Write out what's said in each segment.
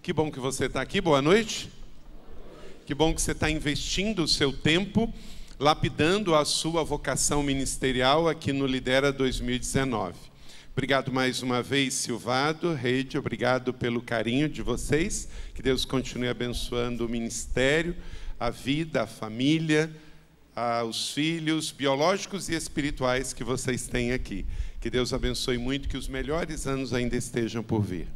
Que bom que você está aqui, boa noite. Que bom que você está investindo o seu tempo, lapidando a sua vocação ministerial aqui no Lidera 2019. Obrigado mais uma vez, Silvado, Rede, obrigado pelo carinho de vocês. Que Deus continue abençoando o ministério, a vida, a família, os filhos biológicos e espirituais que vocês têm aqui. Que Deus abençoe muito, que os melhores anos ainda estejam por vir.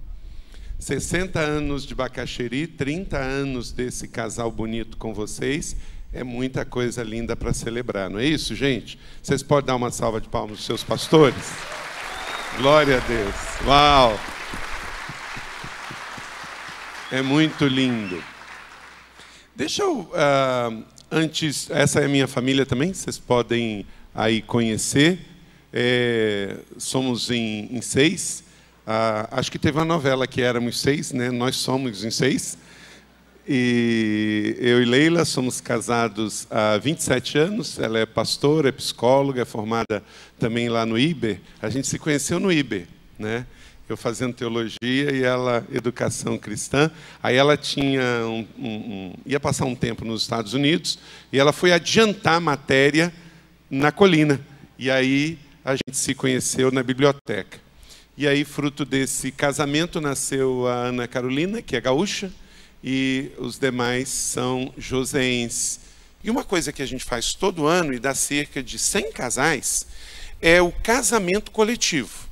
60 anos de Bacaxeri, 30 anos desse casal bonito com vocês, é muita coisa linda para celebrar, não é isso, gente? Vocês podem dar uma salva de palmas aos seus pastores? Glória a Deus! Uau! É muito lindo. Deixa eu, antes, essa é a minha família também, vocês podem aí conhecer. Somos em 6. Acho que teve uma novela que éramos 6, né? Nós somos em 6. E eu e Leila somos casados há 27 anos. Ela é pastora, é psicóloga, é formada também lá no IBER. A gente se conheceu no IBER, né? Eu fazendo teologia e ela educação cristã. Aí ela tinha ia passar um tempo nos Estados Unidos e ela foi adiantar matéria na Colina. E aí a gente se conheceu na biblioteca. E aí, fruto desse casamento, nasceu a Ana Carolina, que é gaúcha, e os demais são joseenses. E uma coisa que a gente faz todo ano, e dá cerca de 100 casais, é o casamento coletivo.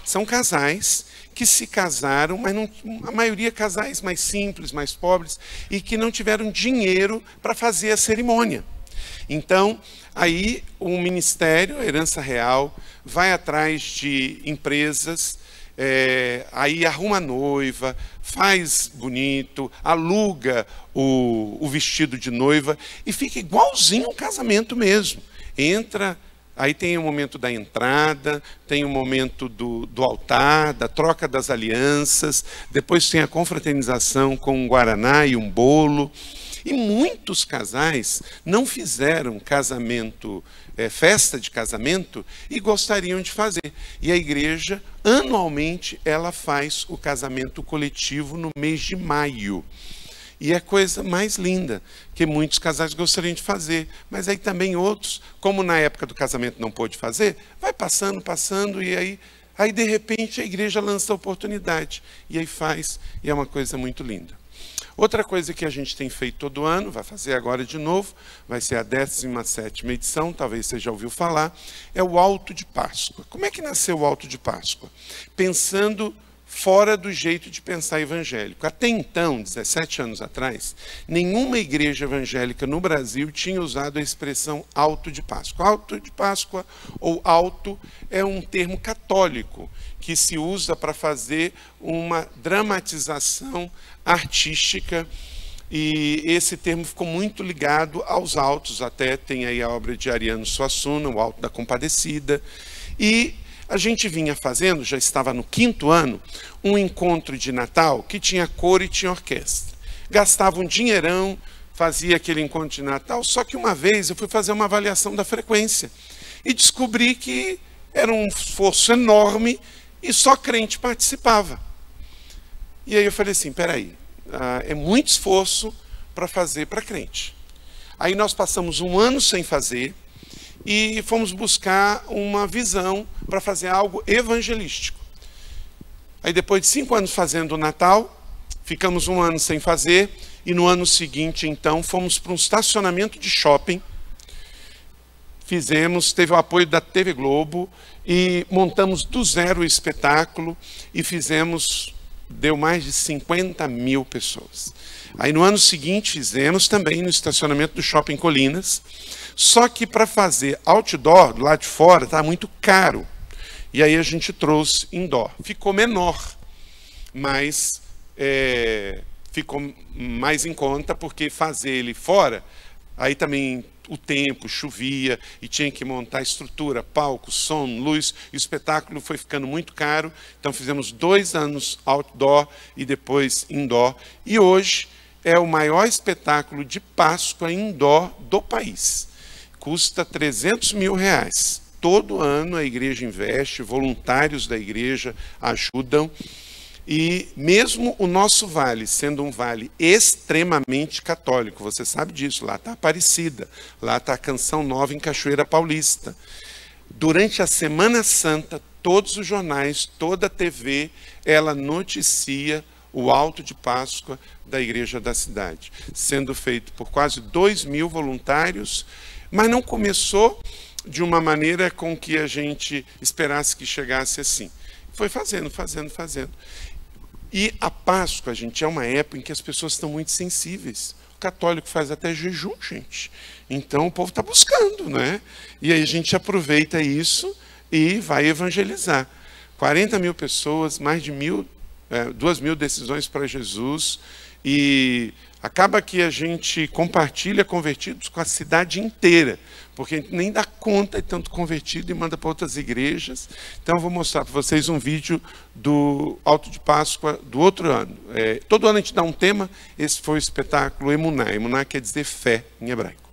São casais que se casaram, mas não, a maioria casais mais simples, mais pobres, e que não tiveram dinheiro para fazer a cerimônia. Então, aí o Ministério, a Herança Real, vai atrás de empresas, aí arruma a noiva, faz bonito, aluga o vestido de noiva e fica igualzinho um casamento mesmo. Entra, aí tem o momento da entrada, tem o momento do altar, da troca das alianças, depois tem a confraternização com um guaraná e um bolo. E muitos casais não fizeram casamento, festa de casamento, e gostariam de fazer. E a igreja, anualmente, ela faz o casamento coletivo no mês de maio. E é a coisa mais linda, que muitos casais gostariam de fazer. Mas aí também outros, como na época do casamento não pôde fazer, vai passando, e aí de repente a igreja lança a oportunidade. E aí faz, e é uma coisa muito linda. Outra coisa que a gente tem feito todo ano, vai fazer agora de novo, vai ser a 17ª edição, talvez você já ouviu falar, é o Alto de Páscoa. Como é que nasceu o Alto de Páscoa? Pensando fora do jeito de pensar evangélico. Até então, 17 anos atrás, nenhuma igreja evangélica no Brasil tinha usado a expressão Alto de Páscoa. Alto de Páscoa, ou alto, é um termo católico, que se usa para fazer uma dramatização artística, e esse termo ficou muito ligado aos altos, até tem aí a obra de Ariano Suassuna, o Alto da Compadecida, e a gente vinha fazendo, já estava no 5º ano, um encontro de Natal que tinha coro e tinha orquestra. Gastava um dinheirão, fazia aquele encontro de Natal, só que uma vez eu fui fazer uma avaliação da frequência e descobri que era um esforço enorme e só crente participava. E aí eu falei assim, peraí, é muito esforço para fazer para crente. Aí nós passamos um ano sem fazer e fomos buscar uma visão para fazer algo evangelístico. Aí depois de 5 anos fazendo o Natal, ficamos um ano sem fazer e no ano seguinte, então, fomos para um estacionamento de shopping. Teve o apoio da TV Globo e montamos do zero o espetáculo e deu mais de 50.000 pessoas. Aí no ano seguinte fizemos também no estacionamento do Shopping Colinas, só que para fazer outdoor, do lado de fora, estava muito caro. E aí a gente trouxe indoor. Ficou menor, mas ficou mais em conta, porque fazer ele fora, aí também o tempo, chovia, e tinha que montar estrutura, palco, som, luz, e o espetáculo foi ficando muito caro, então fizemos 2 anos outdoor e depois indoor, e hoje é o maior espetáculo de Páscoa indoor do país. Custa R$300 mil. Todo ano a igreja investe, voluntários da igreja ajudam, E mesmo o nosso vale, sendo um vale extremamente católico, você sabe disso, lá está Aparecida, lá está a Canção Nova em Cachoeira Paulista. Durante a Semana Santa, todos os jornais, toda a TV, ela noticia o Alto de Páscoa da Igreja da Cidade, sendo feito por quase 2.000 voluntários, mas não começou de uma maneira com que a gente esperasse que chegasse assim. Foi fazendo. E a Páscoa, gente, é uma época em que as pessoas estão muito sensíveis. O católico faz até jejum, gente. Então o povo está buscando, né? E aí a gente aproveita isso e vai evangelizar. 40.000 pessoas, mais de 2.000 decisões para Jesus. E acaba que a gente compartilha convertidos com a cidade inteira, porque a gente nem dá conta de tanto convertido e manda para outras igrejas. Então eu vou mostrar para vocês um vídeo do Alto de Páscoa do outro ano. Todo ano a gente dá um tema, esse foi o espetáculo Emuná. Emuná quer dizer fé em hebraico.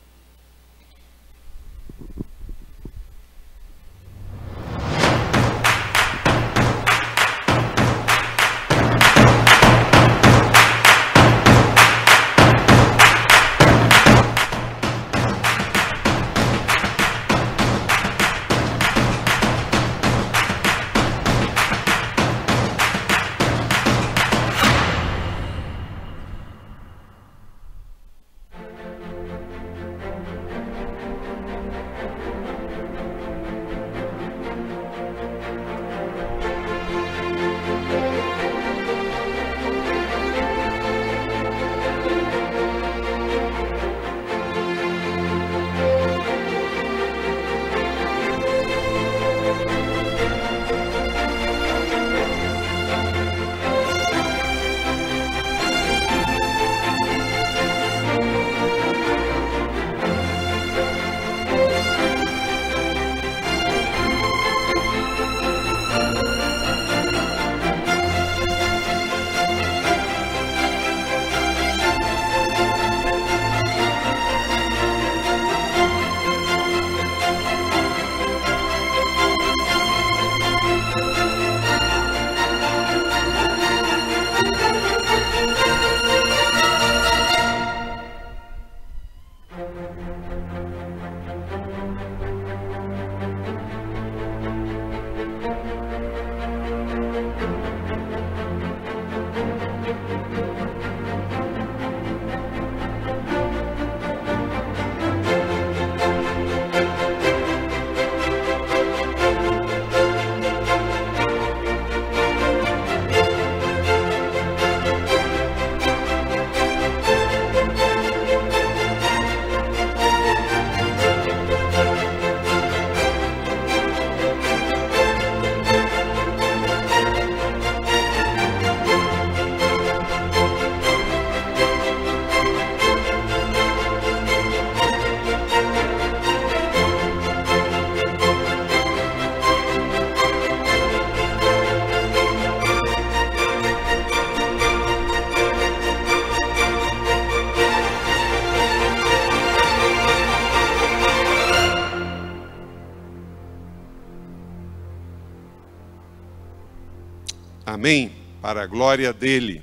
Amém? Para a glória dele.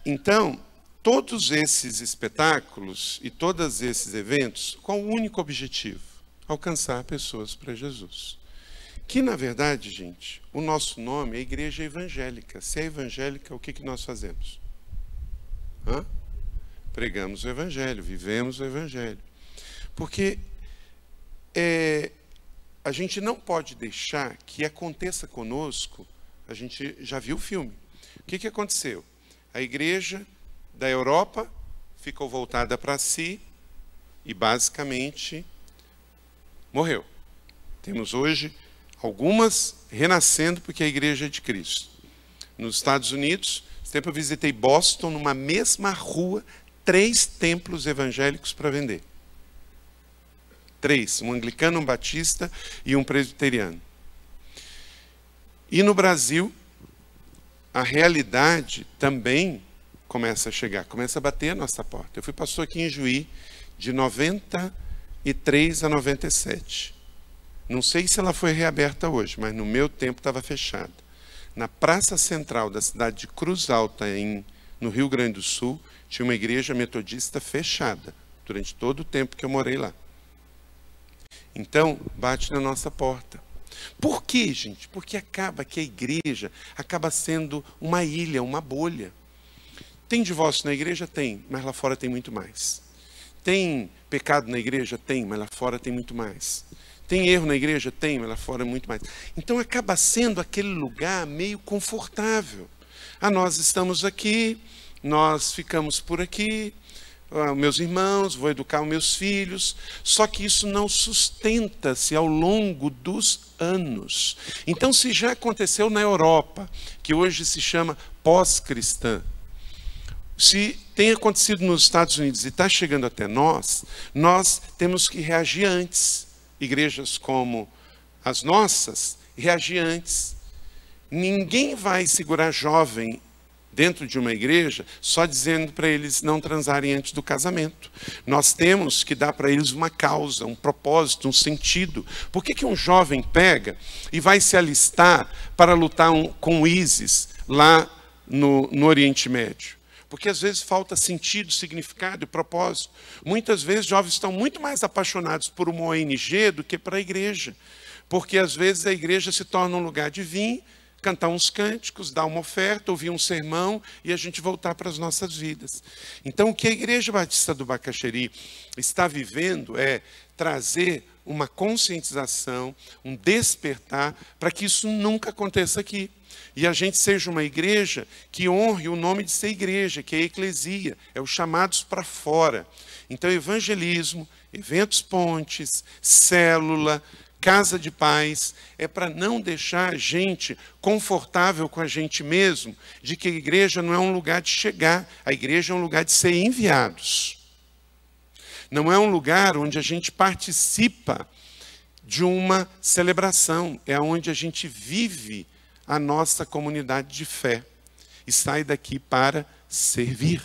Então, todos esses espetáculos e todos esses eventos, qual o único objetivo? Alcançar pessoas para Jesus. Que, na verdade, gente, o nosso nome é Igreja Evangélica. Se é evangélica, o que nós fazemos? Pregamos o Evangelho, vivemos o Evangelho. Porque a gente não pode deixar que aconteça conosco, a gente já viu o filme. O que aconteceu? A igreja da Europa ficou voltada para si e basicamente morreu. Temos hoje algumas renascendo porque a igreja é de Cristo. Nos Estados Unidos, sempre eu visitei Boston, numa mesma rua, 3 templos evangélicos para vender. 3, um anglicano, um batista e um presbiteriano. E no Brasil, a realidade também começa a chegar, começa a bater a nossa porta. Eu fui pastor aqui em Juí de 93 a 97. Não sei se ela foi reaberta hoje, mas no meu tempo estava fechada. na praça central da cidade de Cruz Alta, no Rio Grande do Sul, tinha uma igreja metodista fechada, durante todo o tempo que eu morei lá. Então, bate na nossa porta. Por quê, gente? Porque acaba que a igreja acaba sendo uma ilha, uma bolha. Tem divórcio na igreja? Tem, mas lá fora tem muito mais. Tem pecado na igreja? Tem, mas lá fora tem muito mais. Tem erro na igreja? Tem, mas lá fora é muito mais. Então acaba sendo aquele lugar meio confortável. Nós estamos aqui, nós ficamos por aqui, meus irmãos, vou educar os meus filhos, só que isso não sustenta-se ao longo dos anos. Então, se já aconteceu na Europa, que hoje se chama pós-cristã, se tem acontecido nos Estados Unidos e está chegando até nós temos que reagir antes. Igrejas como as nossas, reagir antes. Ninguém vai segurar jovem dentro de uma igreja só dizendo para eles não transarem antes do casamento. Nós temos que dar para eles uma causa, um propósito, um sentido. Por que um jovem pega e vai se alistar para lutar com o ISIS lá no Oriente Médio? Porque às vezes falta sentido, significado e propósito. Muitas vezes jovens estão muito mais apaixonados por uma ONG do que para a igreja. Porque às vezes a igreja se torna um lugar de vir, cantar uns cânticos, dar uma oferta, ouvir um sermão e a gente voltar para as nossas vidas. Então o que a Igreja Batista do Bacaxeri está vivendo é trazer uma conscientização, um despertar, para que isso nunca aconteça aqui. E a gente seja uma igreja que honre o nome de ser igreja, que é a eclesia, é os chamados para fora. Então, evangelismo, eventos pontes, célula, casa de paz, é para não deixar a gente confortável com a gente mesmo, de que a igreja não é um lugar de chegar, a igreja é um lugar de ser enviados. Não é um lugar onde a gente participa de uma celebração, é onde a gente vive a nossa comunidade de fé e sai daqui para servir.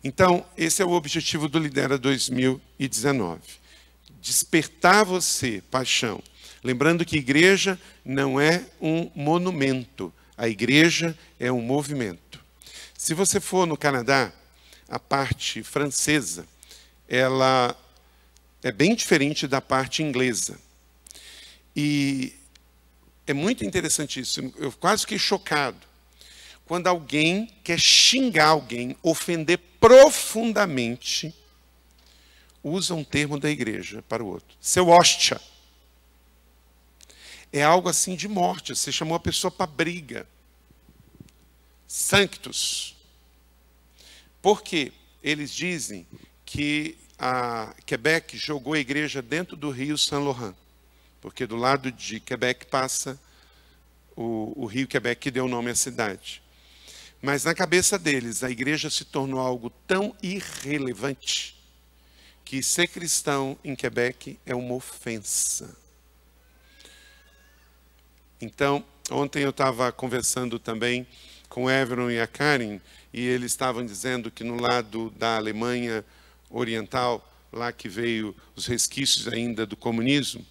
Então, esse é o objetivo do Lidera 2019. Despertar você, paixão. Lembrando que igreja não é um monumento, a igreja é um movimento. Se você for no Canadá, a parte francesa, ela é bem diferente da parte inglesa. E é muito interessante isso. Eu quase fiquei chocado. Quando alguém quer xingar alguém, ofender profundamente, usa um termo da igreja para o outro. Seu hóstia. É algo assim de morte. Você chamou a pessoa para briga. Sanctus. Por quê? Eles dizem que a Quebec jogou a igreja dentro do rio Saint-Laurent. Porque do lado de Quebec passa o rio Quebec, que deu o nome à cidade. Mas na cabeça deles, a igreja se tornou algo tão irrelevante que ser cristão em Quebec é uma ofensa. Então, ontem eu estava conversando também com o Everon e a Karen, e eles estavam dizendo que no lado da Alemanha Oriental, lá que veio os resquícios ainda do comunismo,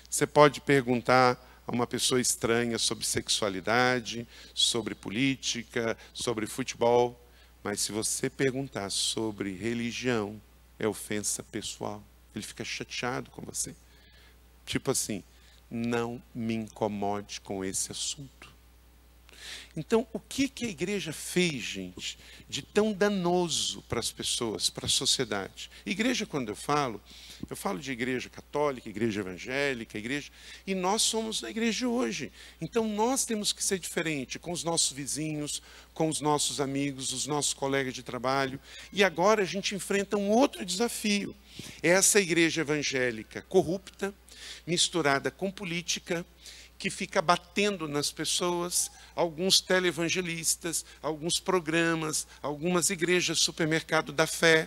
você pode perguntar a uma pessoa estranha sobre sexualidade, sobre política, sobre futebol, mas se você perguntar sobre religião, é ofensa pessoal. Ele fica chateado com você. Tipo assim, não me incomode com esse assunto. Então, o que a igreja fez, gente, de tão danoso para as pessoas, para a sociedade? Igreja, quando eu falo de igreja católica, igreja evangélica, igreja... E nós somos a igreja hoje. Então, nós temos que ser diferente com os nossos vizinhos, com os nossos amigos, os nossos colegas de trabalho. E agora a gente enfrenta um outro desafio. Essa igreja evangélica corrupta, misturada com política, que fica batendo nas pessoas, alguns televangelistas, alguns programas, algumas igrejas supermercado da fé.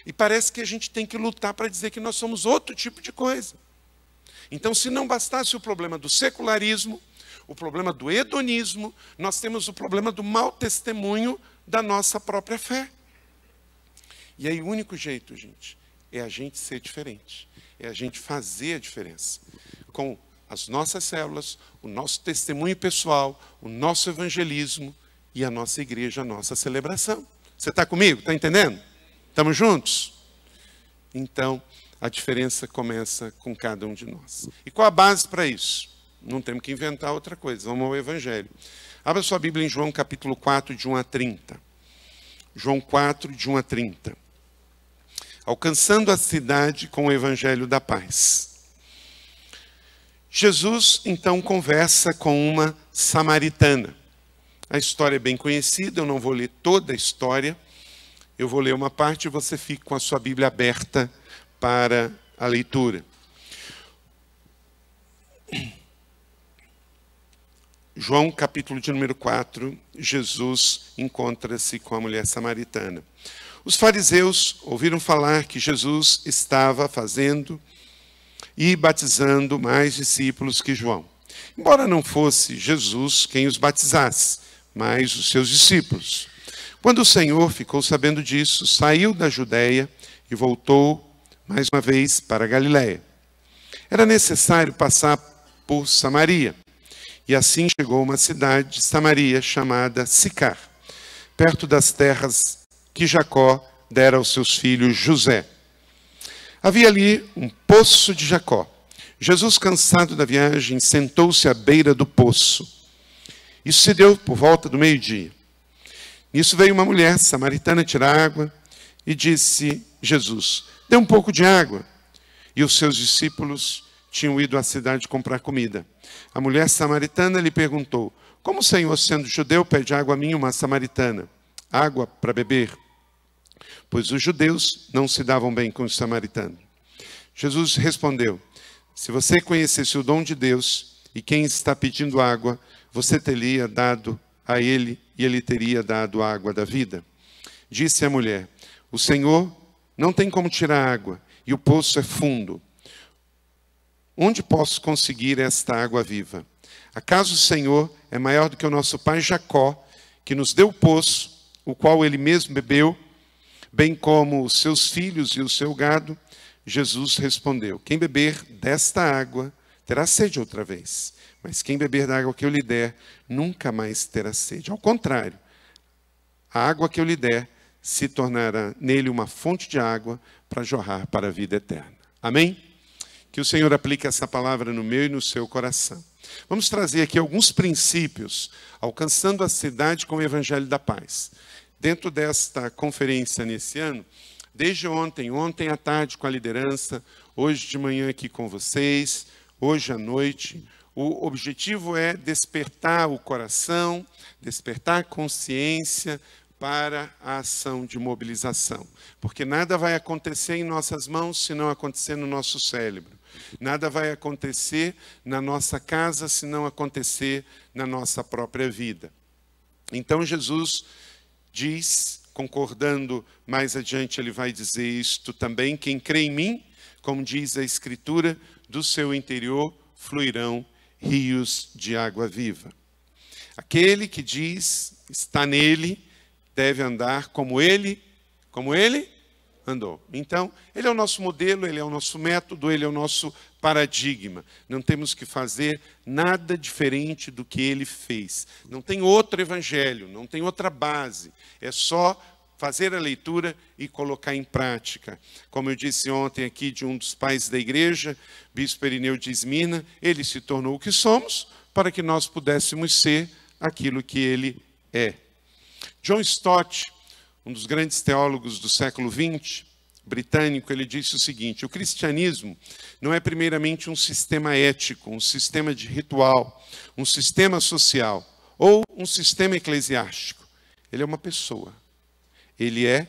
E parece que a gente tem que lutar para dizer que nós somos outro tipo de coisa. Então, se não bastasse o problema do secularismo, o problema do hedonismo, nós temos o problema do mau testemunho da nossa própria fé. E aí o único jeito, gente, é a gente ser diferente. É a gente fazer a diferença. Com as nossas células, o nosso testemunho pessoal, o nosso evangelismo e a nossa igreja, a nossa celebração. Você está comigo? Está entendendo? Estamos juntos? Então, a diferença começa com cada um de nós. E qual a base para isso? Não temos que inventar outra coisa, vamos ao Evangelho. Abra sua Bíblia em João capítulo 4, de 1 a 30. João 4, de 1 a 30. Alcançando a cidade com o Evangelho da paz. Jesus, então, conversa com uma samaritana. A história é bem conhecida, eu não vou ler toda a história. Eu vou ler uma parte e você fica com a sua Bíblia aberta para a leitura. João, capítulo de número 4, Jesus encontra-se com a mulher samaritana. Os fariseus ouviram falar que Jesus estava fazendo e batizando mais discípulos que João. Embora não fosse Jesus quem os batizasse, mas os seus discípulos. Quando o Senhor ficou sabendo disso, saiu da Judeia e voltou mais uma vez para a Galiléia. Era necessário passar por Samaria. E assim chegou a uma cidade de Samaria chamada Sicar, perto das terras que Jacó dera aos seus filhos José. Havia ali um poço de Jacó. Jesus, cansado da viagem, sentou-se à beira do poço. Isso se deu por volta do meio-dia. Nisso veio uma mulher samaritana tirar água e disse: Jesus, dê um pouco de água. E os seus discípulos tinham ido à cidade comprar comida. A mulher samaritana lhe perguntou: como o Senhor, sendo judeu, pede água a mim, uma samaritana? Água para beber? Pois os judeus não se davam bem com os samaritanos. Jesus respondeu: se você conhecesse o dom de Deus e quem está pedindo água, você teria dado a ele e ele teria dado a água da vida. Disse a mulher: o Senhor não tem como tirar água e o poço é fundo. Onde posso conseguir esta água viva? Acaso o Senhor é maior do que o nosso pai Jacó, que nos deu o poço, o qual ele mesmo bebeu, bem como os seus filhos e o seu gado? Jesus respondeu: quem beber desta água terá sede outra vez, mas quem beber da água que eu lhe der, nunca mais terá sede. Ao contrário, a água que eu lhe der se tornará nele uma fonte de água para jorrar para a vida eterna. Amém? Que o Senhor aplique essa palavra no meu e no seu coração. Vamos trazer aqui alguns princípios, alcançando a cidade com o Evangelho da Paz. Dentro desta conferência nesse ano, desde ontem à tarde com a liderança, hoje de manhã aqui com vocês, hoje à noite, o objetivo é despertar o coração, despertar a consciência para a ação de mobilização. Porque nada vai acontecer em nossas mãos se não acontecer no nosso cérebro. Nada vai acontecer na nossa casa se não acontecer na nossa própria vida. Então Jesus diz, concordando mais adiante, ele vai dizer isto também: quem crê em mim, como diz a Escritura, do seu interior fluirão rios de água viva. Aquele que diz, está nele, deve andar como ele andou. Então, ele é o nosso modelo, ele é o nosso método, ele é o nosso paradigma. Não temos que fazer nada diferente do que ele fez. Não tem outro evangelho, não tem outra base. É só fazer a leitura e colocar em prática. Como eu disse ontem aqui de um dos pais da igreja, Bispo Irineu de Esmina, ele se tornou o que somos para que nós pudéssemos ser aquilo que ele é. John Stott, um dos grandes teólogos do século XX, britânico, ele disse o seguinte: o cristianismo não é primeiramente um sistema ético, um sistema de ritual, um sistema social ou um sistema eclesiástico. Ele é uma pessoa. Ele é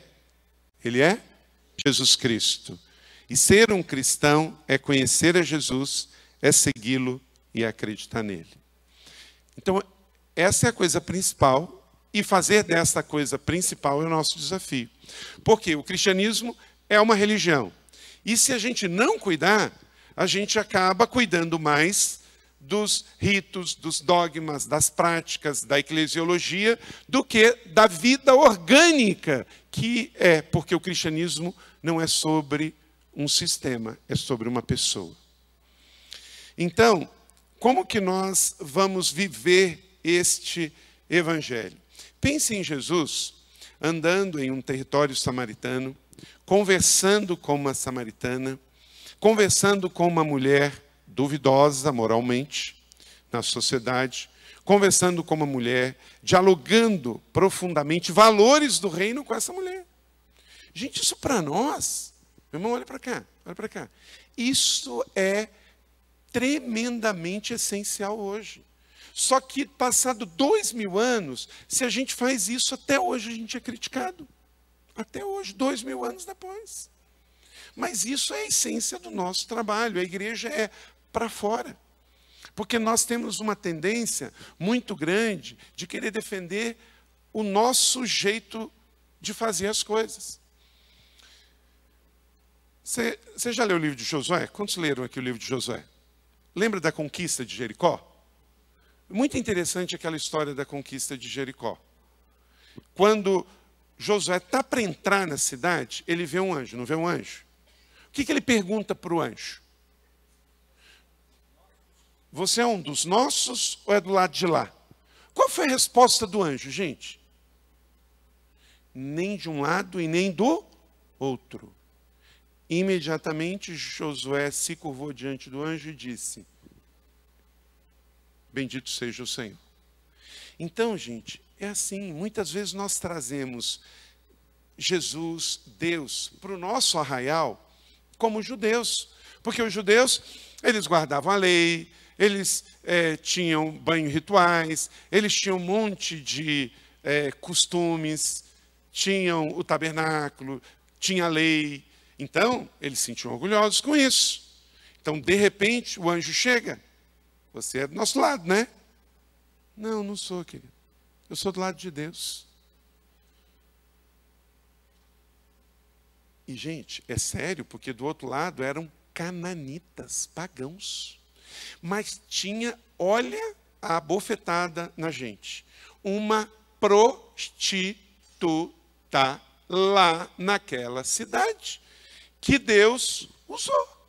Jesus Cristo. E ser um cristão é conhecer a Jesus, é segui-lo e acreditar nele. Então, essa é a coisa principal. E fazer desta coisa principal é o nosso desafio. Porque o cristianismo é uma religião. E se a gente não cuidar, a gente acaba cuidando mais dos ritos, dos dogmas, das práticas, da eclesiologia, do que da vida orgânica, que é, porque o cristianismo não é sobre um sistema, é sobre uma pessoa. Então, como que nós vamos viver este evangelho? Pense em Jesus andando em um território samaritano, conversando com uma samaritana, conversando com uma mulher duvidosa moralmente na sociedade, conversando com uma mulher, dialogando profundamente valores do reino com essa mulher. Gente, isso para nós, meu irmão, olha para cá, olha para cá. Isso é tremendamente essencial hoje. Só que, passado 2000 anos, se a gente faz isso, até hoje a gente é criticado. Até hoje, 2000 anos depois. Mas isso é a essência do nosso trabalho. A igreja é para fora. Porque nós temos uma tendência muito grande de querer defender o nosso jeito de fazer as coisas. Você já leu o livro de Josué? Quantos leram aqui o livro de Josué? Lembra da conquista de Jericó? Muito interessante aquela história da conquista de Jericó. Quando Josué está para entrar na cidade, ele vê um anjo, não vê um anjo? O que ele pergunta para o anjo? Você é um dos nossos ou é do lado de lá? Qual foi a resposta do anjo, gente? Nem de um lado e nem do outro. Imediatamente Josué se curvou diante do anjo e disse: bendito seja o Senhor. Então, gente, é assim. Muitas vezes nós trazemos Jesus, Deus, para o nosso arraial como judeus. Porque os judeus, eles guardavam a lei, eles tinham banho rituais, eles tinham um monte de costumes, tinham o tabernáculo, tinha a lei. Então, eles se sentiam orgulhosos com isso. Então, de repente, o anjo chega. Você é do nosso lado, né? Não, não sou, querido. Eu sou do lado de Deus. E, gente, é sério, porque do outro lado eram cananitas, pagãos. Mas tinha, olha a bofetada na gente, uma prostituta lá naquela cidade, que Deus usou.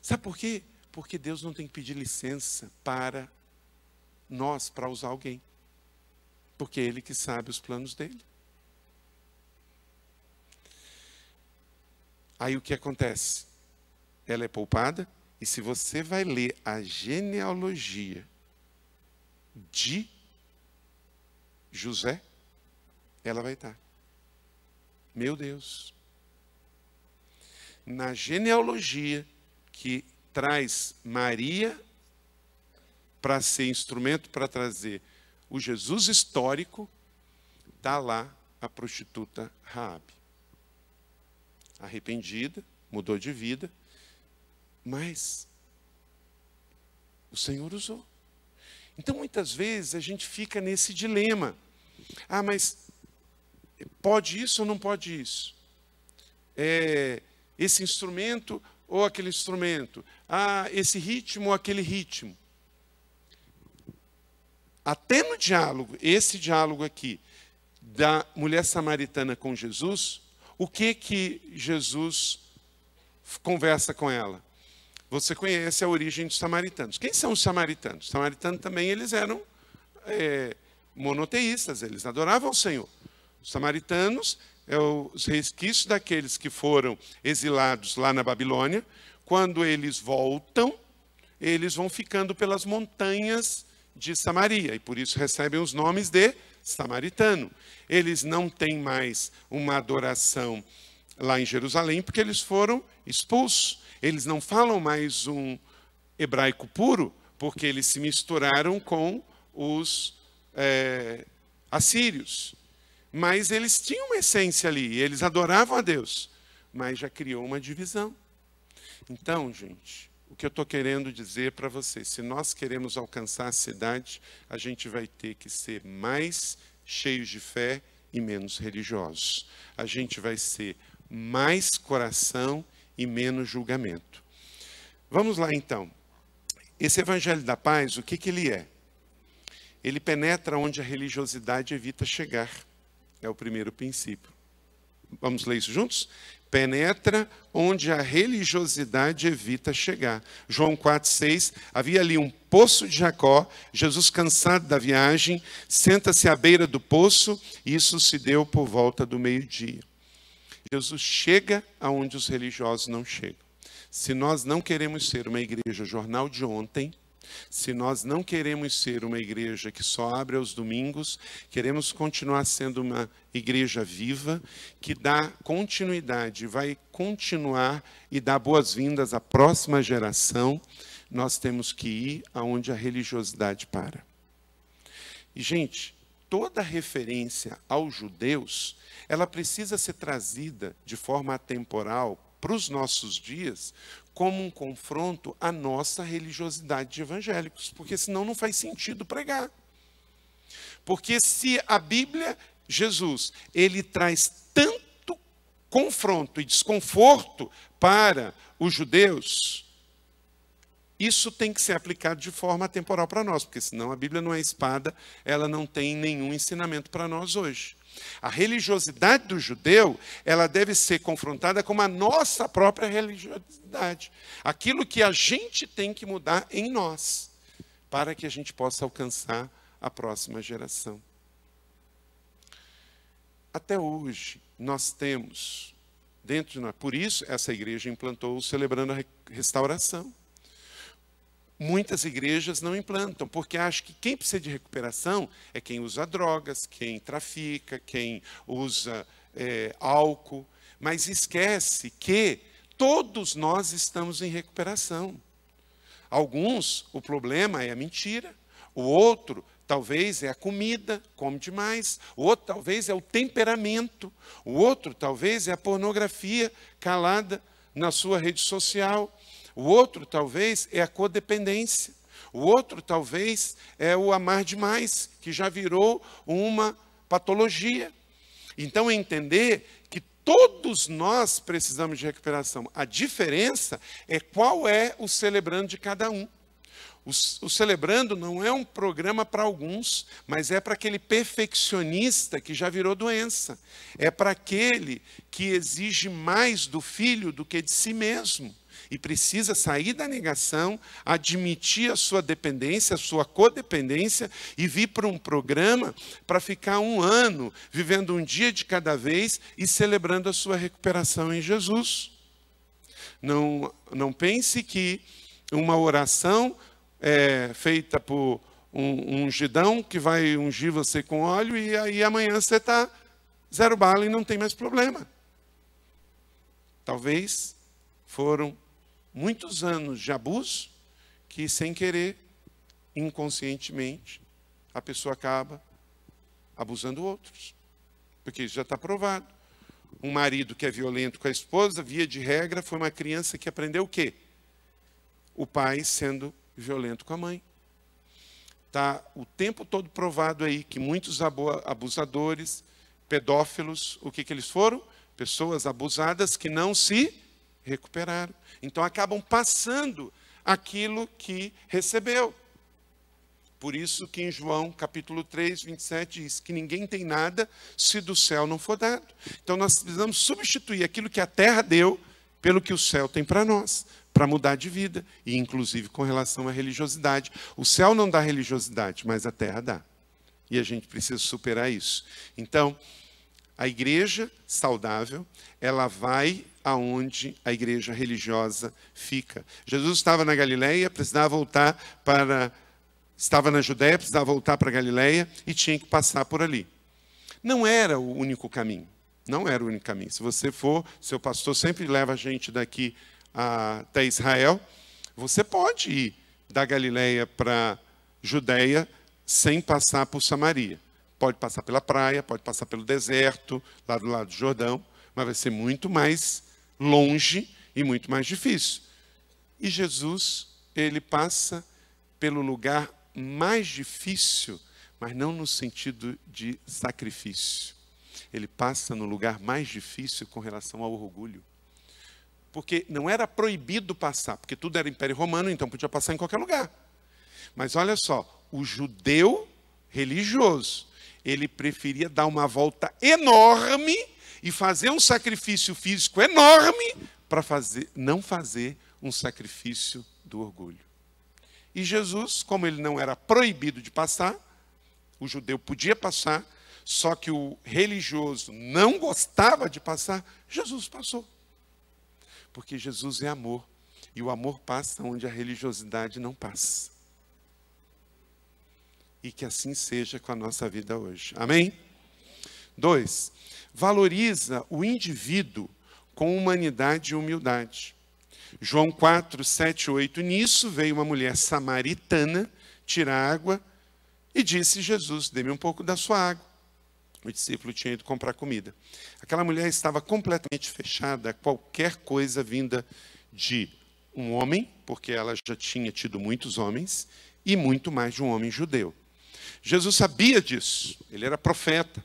Sabe por quê? Porque Deus não tem que pedir licença para nós, para usar alguém. Porque é Ele que sabe os planos dele. Aí o que acontece? Ela é poupada, e se você vai ler a genealogia de José, ela vai estar. Meu Deus. Na genealogia que traz Maria para ser instrumento para trazer o Jesus histórico, está lá a prostituta Raabe. Arrependida, mudou de vida, mas o Senhor usou. Então, muitas vezes, a gente fica nesse dilema. Ah, mas pode isso ou não pode isso? Esse instrumento ou aquele instrumento? Ah, esse ritmo ou aquele ritmo? Até no diálogo, esse diálogo aqui, da mulher samaritana com Jesus, o que Jesus conversa com ela? Você conhece a origem dos samaritanos. Quem são os samaritanos? Os samaritanos também, eles eram monoteístas, eles adoravam o Senhor. Os samaritanos os resquícios daqueles que foram exilados lá na Babilônia. Quando eles voltam, eles vão ficando pelas montanhas de Samaria, e por isso recebem os nomes de samaritano. Eles não têm mais uma adoração lá em Jerusalém, porque eles foram expulsos. Eles não falam mais um hebraico puro, porque eles se misturaram com os assírios. Mas eles tinham uma essência ali, eles adoravam a Deus, mas já criou uma divisão. Então, gente, o que eu estou querendo dizer para vocês, se nós queremos alcançar a cidade, a gente vai ter que ser mais cheios de fé e menos religiosos. A gente vai ser mais coração e menos julgamento. Vamos lá, então. Esse Evangelho da Paz, o que ele é? Ele penetra onde a religiosidade evita chegar. É o primeiro princípio. Vamos ler isso juntos? Penetra onde a religiosidade evita chegar. João 4,6, havia ali um poço de Jacó, Jesus cansado da viagem, senta-se à beira do poço, e isso se deu por volta do meio-dia. Jesus chega aonde os religiosos não chegam. Se nós não queremos ser uma igreja jornal de ontem, se nós não queremos ser uma igreja que só abre aos domingos, queremos continuar sendo uma igreja viva, que dá continuidade, vai continuar e dar boas-vindas à próxima geração, nós temos que ir aonde a religiosidade para. E, gente, toda referência aos judeus, ela precisa ser trazida de forma atemporal para os nossos dias, como um confronto à nossa religiosidade de evangélicos, porque senão não faz sentido pregar. Porque se a Bíblia, Jesus, ele traz tanto confronto e desconforto para os judeus, isso tem que ser aplicado de forma atemporal para nós, porque senão a Bíblia não é espada, ela não tem nenhum ensinamento para nós hoje. A religiosidade do judeu, ela deve ser confrontada com a nossa própria religiosidade. Aquilo que a gente tem que mudar em nós, para que a gente possa alcançar a próxima geração. Até hoje, nós temos, dentro de nós, por isso essa igreja implantou o Celebrando a Restauração. Muitas igrejas não implantam, porque acham que quem precisa de recuperação é quem usa drogas, quem trafica, quem usa álcool, mas esquece que todos nós estamos em recuperação. Alguns, o problema é a mentira, o outro, talvez, é a comida, come demais, o outro, talvez, é o temperamento, o outro, talvez, é a pornografia calada na sua rede social. O outro, talvez, é a codependência. O outro, talvez, é o amar demais, que já virou uma patologia. Então, entender que todos nós precisamos de recuperação. A diferença é qual é o celebrando de cada um. O Celebrando não é um programa para alguns, mas é para aquele perfeccionista que já virou doença. É para aquele que exige mais do filho do que de si mesmo. E precisa sair da negação, admitir a sua dependência, a sua codependência e vir para um programa para ficar um ano vivendo um dia de cada vez e celebrando a sua recuperação em Jesus. Não pense que uma oração feita por um ungidão que vai ungir você com óleo e aí amanhã você está zero bala e não tem mais problema. Talvez foram muitos anos de abuso que, sem querer, inconscientemente, a pessoa acaba abusando outros. Porque isso já está provado. Um marido que é violento com a esposa, via de regra, foi uma criança que aprendeu o quê? O pai sendo violento com a mãe. Está o tempo todo provado aí que muitos abusadores, pedófilos, o que eles foram? Pessoas abusadas que não se recuperaram. Então acabam passando aquilo que recebeu. Por isso que em João capítulo 3, 27 diz que ninguém tem nada se do céu não for dado. Então nós precisamos substituir aquilo que a terra deu pelo que o céu tem para nós, para mudar de vida, e inclusive com relação à religiosidade. O céu não dá religiosidade, mas a terra dá. E a gente precisa superar isso. Então, a igreja saudável, ela vai aonde a igreja religiosa fica. Jesus estava na Galileia, precisava voltar para... Estava na Judéia, precisava voltar para a Galileia e tinha que passar por ali. Não era o único caminho. Não era o único caminho. Se você for, seu pastor sempre leva a gente daqui até Israel, você pode ir da Galileia para a Judéia sem passar por Samaria. Pode passar pela praia, pode passar pelo deserto, lá do lado do Jordão, mas vai ser muito mais longe e muito mais difícil. E Jesus, ele passa pelo lugar mais difícil, mas não no sentido de sacrifício. Ele passa no lugar mais difícil com relação ao orgulho. Porque não era proibido passar, porque tudo era Império Romano, então podia passar em qualquer lugar. Mas olha só, o judeu religioso, ele preferia dar uma volta enorme e fazer um sacrifício físico enorme para não fazer um sacrifício do orgulho. E Jesus, como ele não era proibido de passar, o judeu podia passar, só que o religioso não gostava de passar, Jesus passou. Porque Jesus é amor, e o amor passa onde a religiosidade não passa. E que assim seja com a nossa vida hoje. Amém? 2. Valoriza o indivíduo com humanidade e humildade. João 4, 7, 8. Nisso veio uma mulher samaritana tirar água e disse: Jesus, dê-me um pouco da sua água. O discípulo tinha ido comprar comida. Aquela mulher estava completamente fechada a qualquer coisa vinda de um homem, porque ela já tinha tido muitos homens, e muito mais de um homem judeu. Jesus sabia disso, ele era profeta.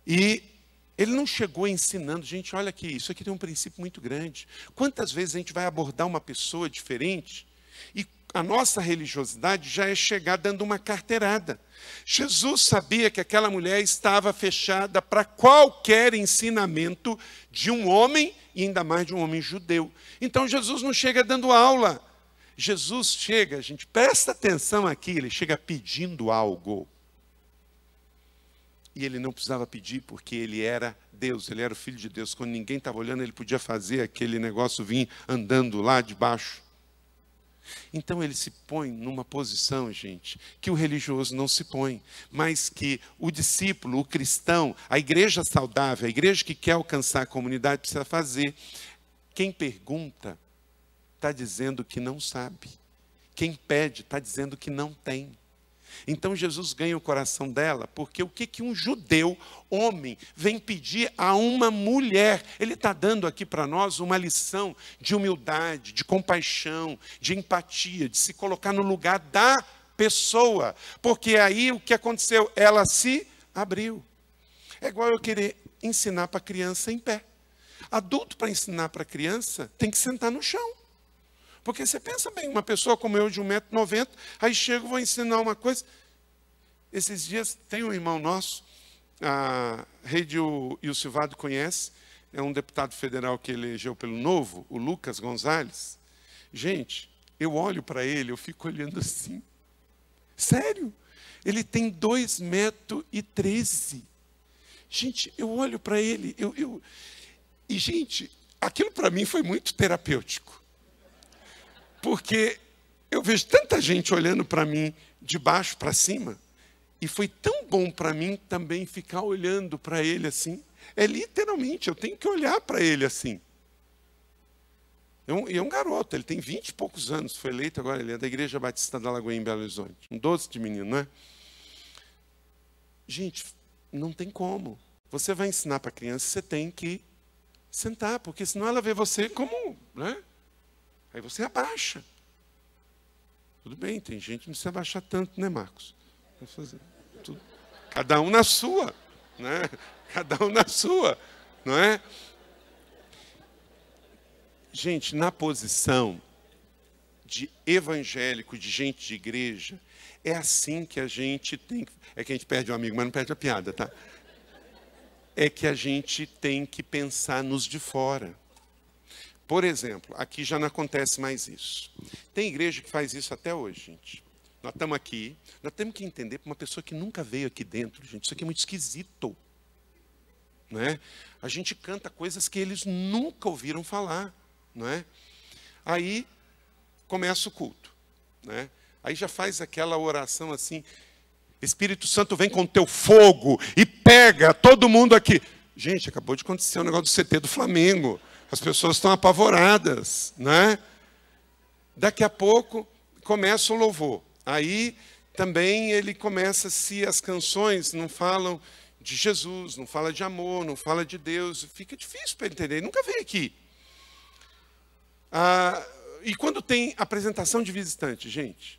E ele não chegou ensinando, gente, olha aqui, isso aqui tem um princípio muito grande. Quantas vezes a gente vai abordar uma pessoa diferente e a nossa religiosidade já é chegar dando uma carteirada. Jesus sabia que aquela mulher estava fechada para qualquer ensinamento de um homem, e ainda mais de um homem judeu. Então Jesus não chega dando aula. Jesus chega, gente, presta atenção aqui, ele chega pedindo algo. E ele não precisava pedir porque ele era Deus, ele era o Filho de Deus. Quando ninguém estava olhando, ele podia fazer aquele negócio vir andando lá de baixo. Então ele se põe numa posição, gente, que o religioso não se põe, mas que o discípulo, o cristão, a igreja saudável, a igreja que quer alcançar a comunidade precisa fazer. Quem pergunta está dizendo que não sabe. Quem pede está dizendo que não tem. Então Jesus ganha o coração dela, porque o que um judeu, homem, vem pedir a uma mulher? Ele está dando aqui para nós uma lição de humildade, de compaixão, de empatia, de se colocar no lugar da pessoa. Porque aí o que aconteceu? Ela se abriu. É igual eu querer ensinar para a criança em pé. Adulto, para ensinar para a criança, tem que sentar no chão. Porque você pensa bem, uma pessoa como eu de 1,90 m, aí chego e vou ensinar uma coisa. Esses dias tem um irmão nosso, a Rede e o Silvado conhece, é um deputado federal que elegeu pelo Novo, o Lucas Gonzalez. Gente, eu olho para ele, eu fico olhando assim. Sério, ele tem 2,13 m. Gente, eu olho para ele, e gente, aquilo para mim foi muito terapêutico. Porque eu vejo tanta gente olhando para mim de baixo para cima, e foi tão bom para mim também ficar olhando para ele assim. É literalmente, eu tenho que olhar para ele assim. E é um garoto, ele tem 20 e poucos anos, foi eleito agora, ele é da Igreja Batista da Lagoinha em Belo Horizonte. Um doce de menino, não é? Gente, não tem como. Você vai ensinar para a criança, você tem que sentar, porque senão ela vê você como, né? Aí você abaixa. Tudo bem, tem gente que não precisa abaixar tanto, né, Marcos? Vamos fazer tudo. Cada um na sua, né? Cada um na sua, não é? Gente, na posição de evangélico, de gente de igreja, é assim que a gente tem... É que a gente perde um amigo, mas não perde a piada, tá? É que a gente tem que pensar nos de fora. Por exemplo, aqui já não acontece mais isso. Tem igreja que faz isso até hoje, gente. Nós estamos aqui, nós temos que entender para uma pessoa que nunca veio aqui dentro, gente, isso aqui é muito esquisito. Não é? A gente canta coisas que eles nunca ouviram falar. Não é? Aí começa o culto. Não é? Aí já faz aquela oração assim, Espírito Santo vem com teu fogo e pega todo mundo aqui. Gente, acabou de acontecer o negócio do CT do Flamengo. As pessoas estão apavoradas, né? Daqui a pouco começa o louvor. Aí também ele começa, se as canções não falam de Jesus, não fala de amor, não fala de Deus, fica difícil para entender. Ele nunca veio aqui. E quando tem apresentação de visitante, gente,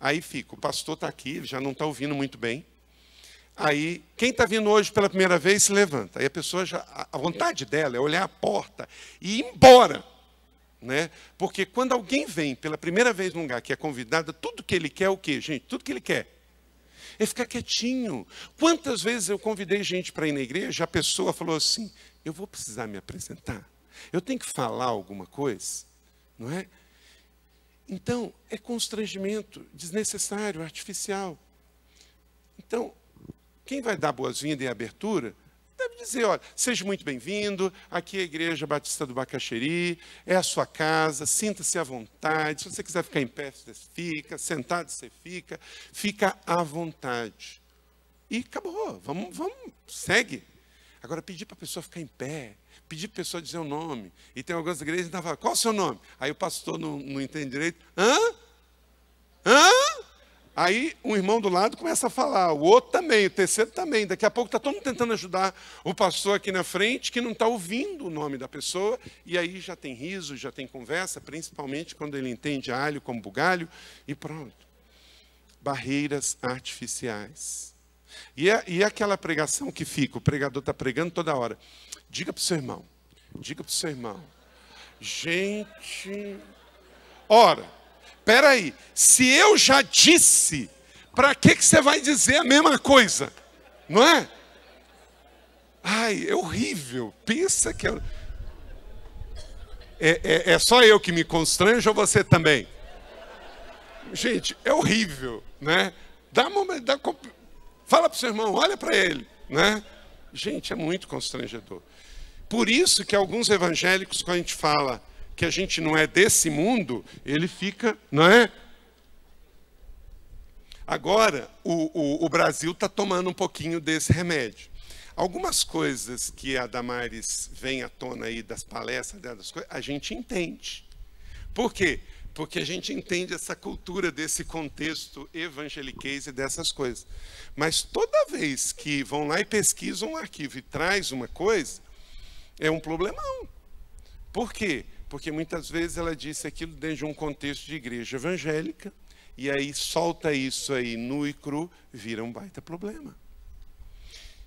aí fica, o pastor está aqui, ele já não está ouvindo muito bem. Aí, quem está vindo hoje pela primeira vez se levanta. Aí a pessoa já, a vontade dela é olhar a porta e ir embora. Né? Porque quando alguém vem pela primeira vez num lugar que é convidado, tudo que ele quer é o quê, gente? Tudo que ele quer é ficar quietinho. Quantas vezes eu convidei gente para ir na igreja, a pessoa falou assim, eu vou precisar me apresentar? Eu tenho que falar alguma coisa? Não é? Então, é constrangimento desnecessário, artificial. Então, quem vai dar boas-vindas e abertura, deve dizer, olha, seja muito bem-vindo, aqui é a Igreja Batista do Bacaxeri, é a sua casa, sinta-se à vontade, se você quiser ficar em pé, você fica, sentado você fica à vontade. E acabou, vamos, segue. Agora, pedir para a pessoa ficar em pé, pedir para a pessoa dizer o nome, e tem algumas igrejas que estão falando, qual é o seu nome? Aí o pastor não entende direito, hã? Aí um irmão do lado começa a falar, o outro também, o terceiro também. Daqui a pouco está todo mundo tentando ajudar o pastor aqui na frente, que não está ouvindo o nome da pessoa, e aí já tem riso, já tem conversa, principalmente quando ele entende alho como bugalho, e pronto. Barreiras artificiais. E aquela pregação que fica, o pregador está pregando toda hora. Diga para o seu irmão, gente, ora, espera aí, se eu já disse, para que você vai dizer a mesma coisa? Não é? Ai, é horrível. Pensa que é só eu que me constranjo ou você também? Gente, é horrível, né? Fala para o seu irmão, olha para ele, né? Gente, é muito constrangedor. Por isso que alguns evangélicos, quando a gente fala que a gente não é desse mundo, ele fica, não é? Agora, o Brasil está tomando um pouquinho desse remédio. Algumas coisas que a Damares vem à tona aí das palestras, das coisas, a gente entende. Por quê? Porque a gente entende essa cultura desse contexto evangeliquez e dessas coisas. Mas toda vez que vão lá e pesquisam um arquivo e traz uma coisa, é um problemão. Por quê? Porque muitas vezes ela disse aquilo dentro de um contexto de igreja evangélica, e aí solta isso aí nu e cru, vira um baita problema.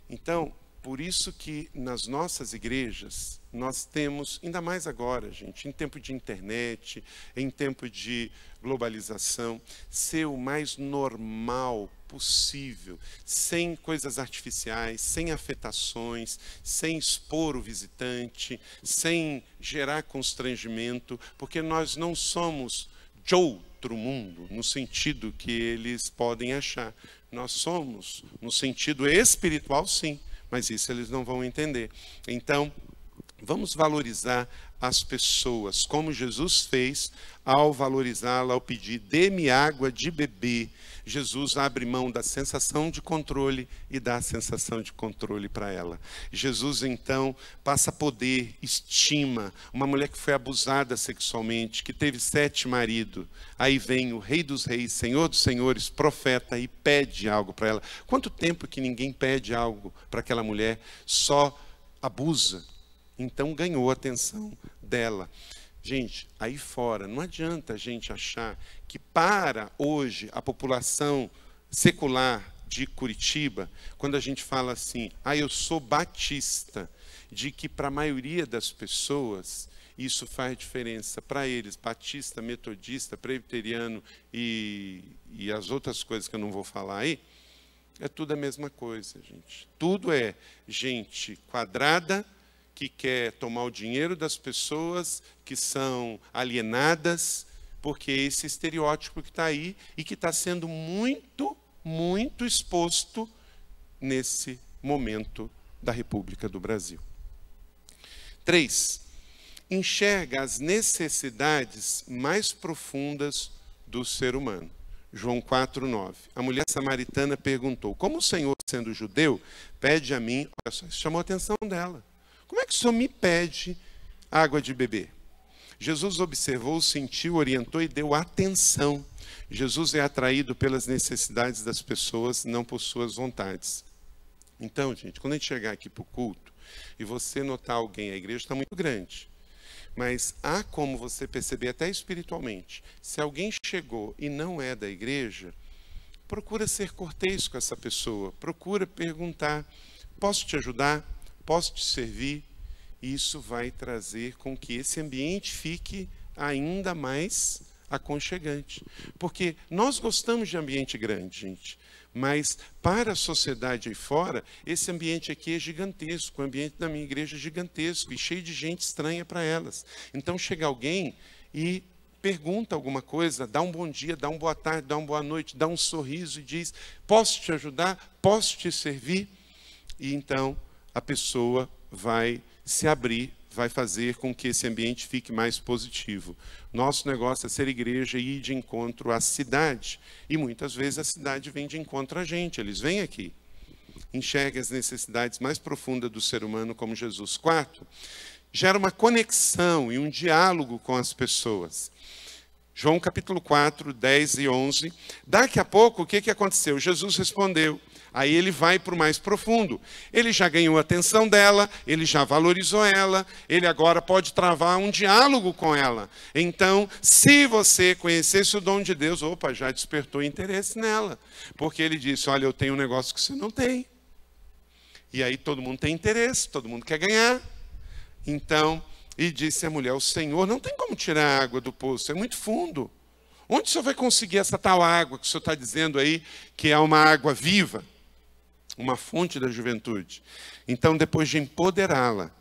Então, por isso que nas nossas igrejas, nós temos, ainda mais agora, gente, em tempo de internet, em tempo de globalização, ser o mais normal possível, sem coisas artificiais, sem afetações, sem expor o visitante, sem gerar constrangimento, porque nós não somos de outro mundo, no sentido que eles podem achar. Nós somos, no sentido espiritual, sim, mas isso eles não vão entender. Então, vamos valorizar as pessoas, como Jesus fez ao valorizá-la, ao pedir, dê-me água de beber. Jesus abre mão da sensação de controle e dá a sensação de controle para ela. Jesus, então, passa poder, estima. Uma mulher que foi abusada sexualmente, que teve 7 maridos. Aí vem o Rei dos Reis, Senhor dos Senhores, profeta, e pede algo para ela. Quanto tempo que ninguém pede algo para aquela mulher? Só abusa. Então ganhou a atenção dela. Gente, aí fora, não adianta a gente achar que para hoje a população secular de Curitiba, quando a gente fala assim, eu sou batista, de que para a maioria das pessoas isso faz diferença. Para eles, batista, metodista, presbiteriano e as outras coisas que eu não vou falar aí, é tudo a mesma coisa, gente. Tudo é gente quadrada, que quer tomar o dinheiro das pessoas que são alienadas, porque é esse estereótipo que está aí e que está sendo muito, muito exposto nesse momento da República do Brasil. 3. Enxerga as necessidades mais profundas do ser humano. João 4:9. A mulher samaritana perguntou, como o Senhor, sendo judeu, pede a mim... Olha só, isso chamou a atenção dela. Como é que o Senhor me pede água de beber? Jesus observou, sentiu, orientou e deu atenção. Jesus é atraído pelas necessidades das pessoas, não por suas vontades. Então, gente, quando a gente chegar aqui para o culto e você notar alguém, a igreja está muito grande, mas há como você perceber até espiritualmente, se alguém chegou e não é da igreja, procura ser cortês com essa pessoa, procura perguntar, posso te ajudar? Posso te servir? Isso vai trazer com que esse ambiente fique ainda mais aconchegante. Porque nós gostamos de ambiente grande, gente. Mas para a sociedade aí fora, esse ambiente aqui é gigantesco, o ambiente da minha igreja é gigantesco e cheio de gente estranha para elas. Então chega alguém e pergunta alguma coisa, dá um bom dia, dá uma boa tarde, dá uma boa noite, dá um sorriso e diz: posso te ajudar? Posso te servir? E então a pessoa vai se abrir, vai fazer com que esse ambiente fique mais positivo. Nosso negócio é ser igreja e ir de encontro à cidade. E muitas vezes a cidade vem de encontro a gente, eles vêm aqui. Enxerga as necessidades mais profundas do ser humano como Jesus. Quarto, gera uma conexão e um diálogo com as pessoas. João capítulo 4, 10 e 11. Daqui a pouco, o que aconteceu? Jesus respondeu. Aí ele vai para o mais profundo. Ele já ganhou a atenção dela, ele já valorizou ela, ele agora pode travar um diálogo com ela. Então, se você conhecesse o dom de Deus, opa, já despertou interesse nela. Porque ele disse: olha, eu tenho um negócio que você não tem. E aí todo mundo tem interesse, todo mundo quer ganhar. Então, e disse a mulher: o Senhor não tem como tirar a água do poço, é muito fundo. Onde o Senhor vai conseguir essa tal água que o Senhor está dizendo aí, que é uma água viva? Uma fonte da juventude. Então, depois de empoderá-la,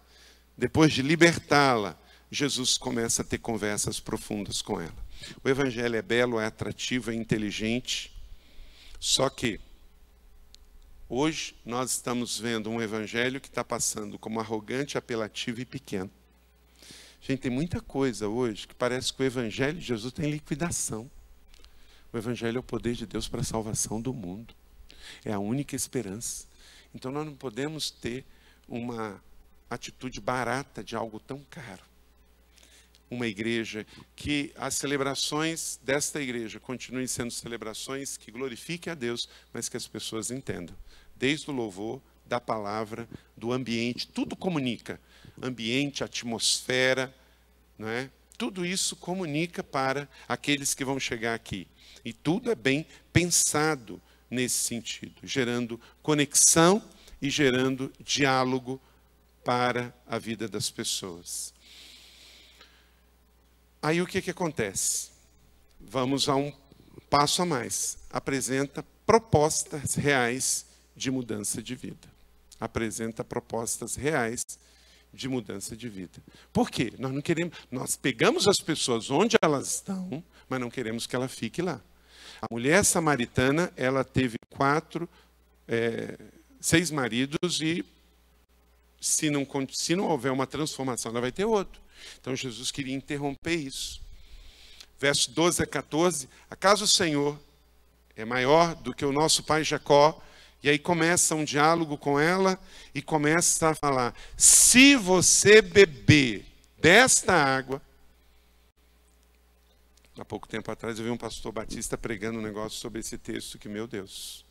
depois de libertá-la, Jesus começa a ter conversas profundas com ela. O evangelho é belo, é atrativo, é inteligente, só que hoje nós estamos vendo um evangelho que está passando como arrogante, apelativo e pequeno. Gente, tem muita coisa hoje que parece que o evangelho de Jesus tem liquidação. O evangelho é o poder de Deus para a salvação do mundo. É a única esperança. Então nós não podemos ter uma atitude barata de algo tão caro. Uma igreja que as celebrações desta igreja continuem sendo celebrações que glorifiquem a Deus, mas que as pessoas entendam. Desde o louvor, da palavra, do ambiente, tudo comunica. Ambiente, atmosfera, não é? Tudo isso comunica para aqueles que vão chegar aqui. E tudo é bem pensado nesse sentido, gerando conexão e gerando diálogo para a vida das pessoas. Aí o que acontece? Vamos a um passo a mais. Apresenta propostas reais de mudança de vida. Apresenta propostas reais de mudança de vida. Por quê? Nós não queremos, nós pegamos as pessoas onde elas estão, mas não queremos que ela fique lá. A mulher samaritana, ela teve 6 maridos e se não houver uma transformação, ela vai ter outro. Então Jesus queria interromper isso. Verso 12 a 14, acaso o Senhor é maior do que o nosso pai Jacó? E aí começa um diálogo com ela e começa a falar: se você beber desta água. Há pouco tempo atrás eu vi um pastor batista pregando um negócio sobre esse texto que, meu Deus,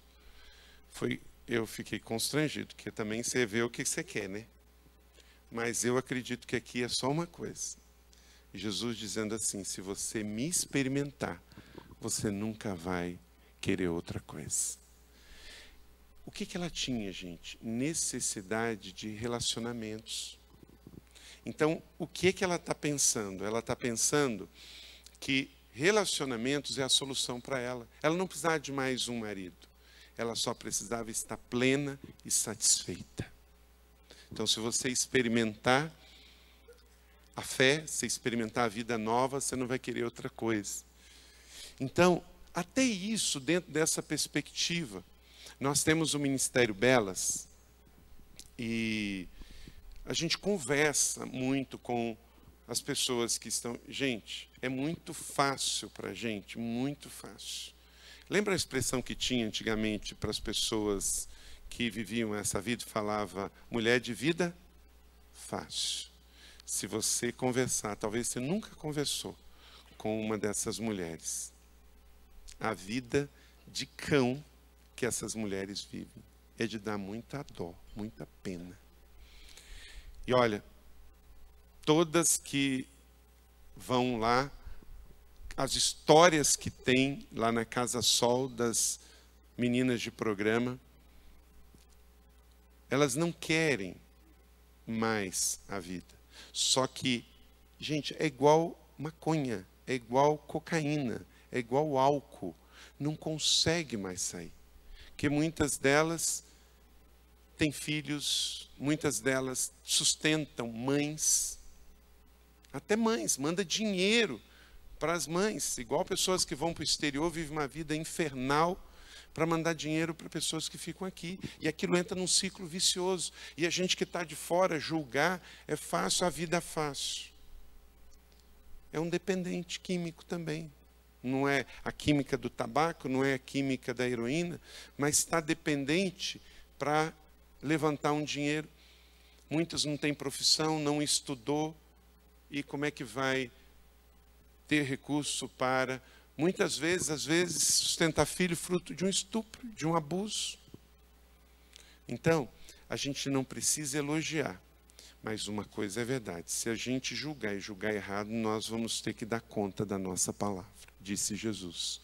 eu fiquei constrangido, porque também você vê o que você quer, né? Mas eu acredito que aqui é só uma coisa. Jesus dizendo assim: se você me experimentar, você nunca vai querer outra coisa. O que ela tinha, gente? Necessidade de relacionamentos. Então, o que ela está pensando? Ela está pensando que relacionamentos é a solução para ela. Ela não precisava de mais um marido. Ela só precisava estar plena e satisfeita. Então, se você experimentar a fé, se experimentar a vida nova, você não vai querer outra coisa. Então, até isso, dentro dessa perspectiva, nós temos o Ministério Belas e a gente conversa muito com as pessoas que estão... Gente, é muito fácil para a gente, muito fácil. Lembra a expressão que tinha antigamente para as pessoas que viviam essa vida? Falava, mulher de vida fácil. Se você conversar, talvez você nunca conversou com uma dessas mulheres. A vida de cão que essas mulheres vivem é de dar muita dó, muita pena. E olha, todas que vão lá, as histórias que tem lá na Casa Sol das meninas de programa, elas não querem mais a vida. Só que, gente, é igual maconha, é igual cocaína, é igual álcool. Não consegue mais sair. porque muitas delas têm filhos, muitas delas sustentam mães, até mães, manda dinheiro para as mães, igual pessoas que vão para o exterior, vivem uma vida infernal para mandar dinheiro para pessoas que ficam aqui. E aquilo entra num ciclo vicioso. E a gente que está de fora julgar é fácil, a vida é fácil. É um dependente químico também. Não é a química do tabaco, não é a química da heroína, mas está dependente para levantar um dinheiro. Muitos não têm profissão, não estudou, e como é que vai ter recurso para, muitas vezes, às vezes, sustentar filho fruto de um estupro, de um abuso. Então, a gente não precisa elogiar, mas uma coisa é verdade, se a gente julgar e julgar errado, nós vamos ter que dar conta da nossa palavra, disse Jesus.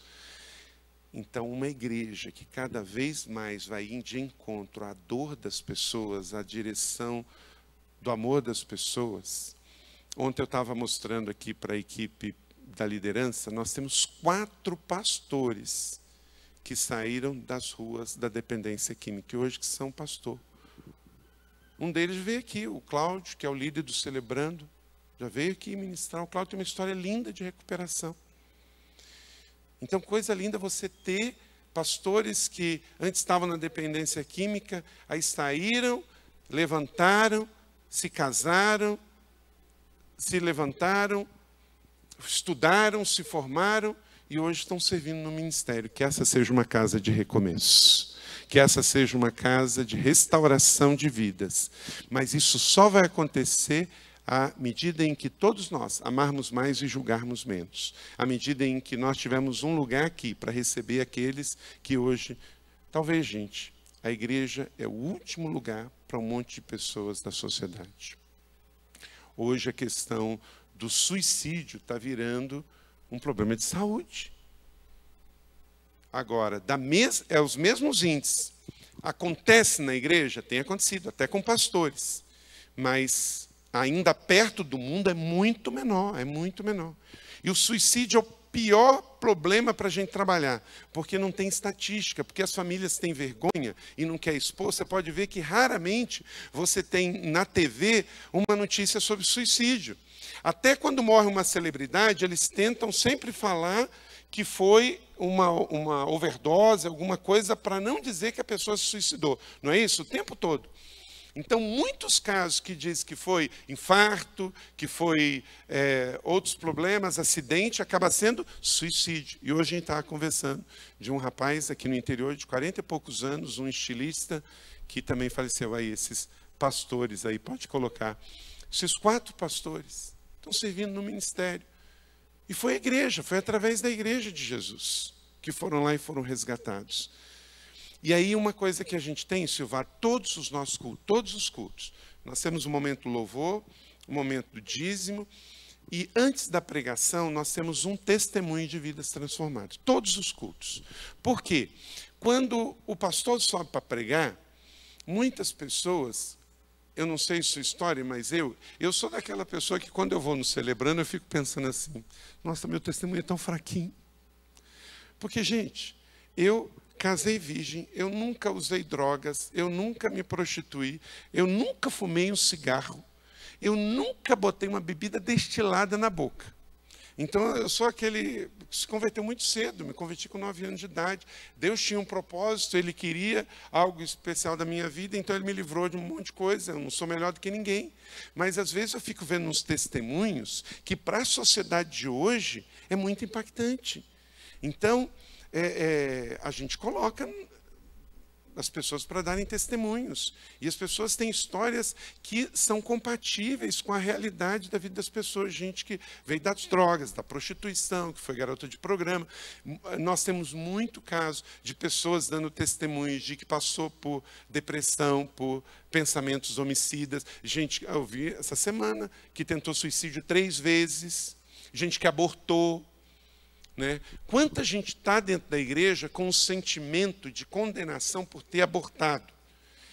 Então, uma igreja que cada vez mais vai ir de encontro à dor das pessoas, à direção do amor das pessoas. Ontem eu estava mostrando aqui para a equipe da liderança, nós temos 4 pastores que saíram das ruas da dependência química, e hoje que são pastor. Um deles veio aqui, o Cláudio, que é o líder do Celebrando, já veio aqui ministrar. O Cláudio tem uma história linda de recuperação. Então, coisa linda você ter pastores que antes estavam na dependência química, aí saíram, levantaram, se casaram, se levantaram, estudaram, se formaram e hoje estão servindo no ministério. Que essa seja uma casa de recomeço. Que essa seja uma casa de restauração de vidas. Mas isso só vai acontecer à medida em que todos nós amarmos mais e julgarmos menos. À medida em que nós tivermos um lugar aqui para receber aqueles que hoje, talvez, gente, a igreja é o último lugar para um monte de pessoas da sociedade. Hoje a questão do suicídio está virando um problema de saúde. Agora, é os mesmos índices. Acontece na igreja? Tem acontecido, até com pastores. Mas ainda perto do mundo é muito menor, é muito menor. E o suicídio é o pior problema para a gente trabalhar, porque não tem estatística, porque as famílias têm vergonha e não quer expor. Você pode ver que raramente você tem na TV uma notícia sobre suicídio. Até quando morre uma celebridade, eles tentam sempre falar que foi uma overdose, alguma coisa, para não dizer que a pessoa se suicidou. Não é isso? O tempo todo. Então, muitos casos que diz que foi infarto, que foi outros problemas, acidente, acaba sendo suicídio. E hoje a gente estava conversando de um rapaz aqui no interior de 40 e poucos anos, um estilista, que também faleceu aí. Esses pastores aí, pode colocar. Esses 4 pastores estão servindo no ministério. E foi a igreja, foi através da igreja de Jesus que foram lá e foram resgatados. E aí uma coisa que a gente tem, Silvar, todos os nossos cultos, todos os cultos, nós temos um momento do louvor, um momento do dízimo, e antes da pregação nós temos um testemunho de vidas transformadas, todos os cultos. Por quê? Quando o pastor sobe para pregar, muitas pessoas, eu não sei sua história, mas eu sou daquela pessoa que quando eu vou no Celebrando, eu fico pensando assim, nossa, meu testemunho é tão fraquinho. Porque, gente, eu casei virgem, eu nunca usei drogas, eu nunca me prostituí, eu nunca fumei um cigarro, eu nunca botei uma bebida destilada na boca. Então, eu sou aquele que se converteu muito cedo, me converti com 9 anos de idade. Deus tinha um propósito, Ele queria algo especial da minha vida, então Ele me livrou de um monte de coisa. Eu não sou melhor do que ninguém. Mas, às vezes, eu fico vendo uns testemunhos que, para a sociedade de hoje, é muito impactante. Então, a gente coloca as pessoas para darem testemunhos. E as pessoas têm histórias que são compatíveis com a realidade da vida das pessoas. Gente que veio das drogas, da prostituição, que foi garota de programa. Nós temos muito caso de pessoas dando testemunhos de que passou por depressão, por pensamentos homicidas. Gente, eu vi essa semana, que tentou suicídio 3 vezes. Gente que abortou. Né? Quanta gente está dentro da igreja com um sentimento de condenação por ter abortado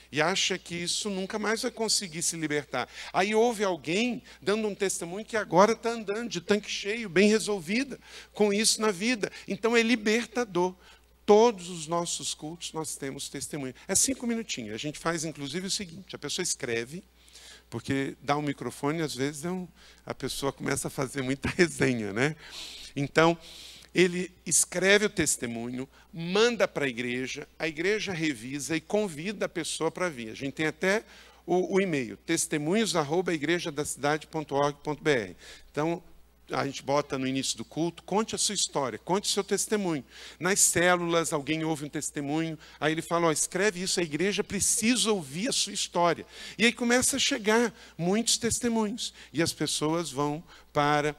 e acha que isso nunca mais vai conseguir se libertar. Aí houve alguém dando um testemunho que agora está andando de tanque cheio, bem resolvida, com isso na vida. Então é libertador. Todos os nossos cultos nós temos testemunho. É 5 minutinhos. A gente faz, inclusive, o seguinte: a pessoa escreve, porque dá um microfone, às vezes a pessoa começa a fazer muita resenha, né? Então, ele escreve o testemunho, manda para a igreja revisa e convida a pessoa para vir. A gente tem até o e-mail, testemunhos@igrejadacidade.org.br. Então, a gente bota no início do culto, conte a sua história, conte o seu testemunho. Nas células, alguém ouve um testemunho, aí ele fala, escreve isso, a igreja precisa ouvir a sua história. E aí começa a chegar muitos testemunhos. E as pessoas vão para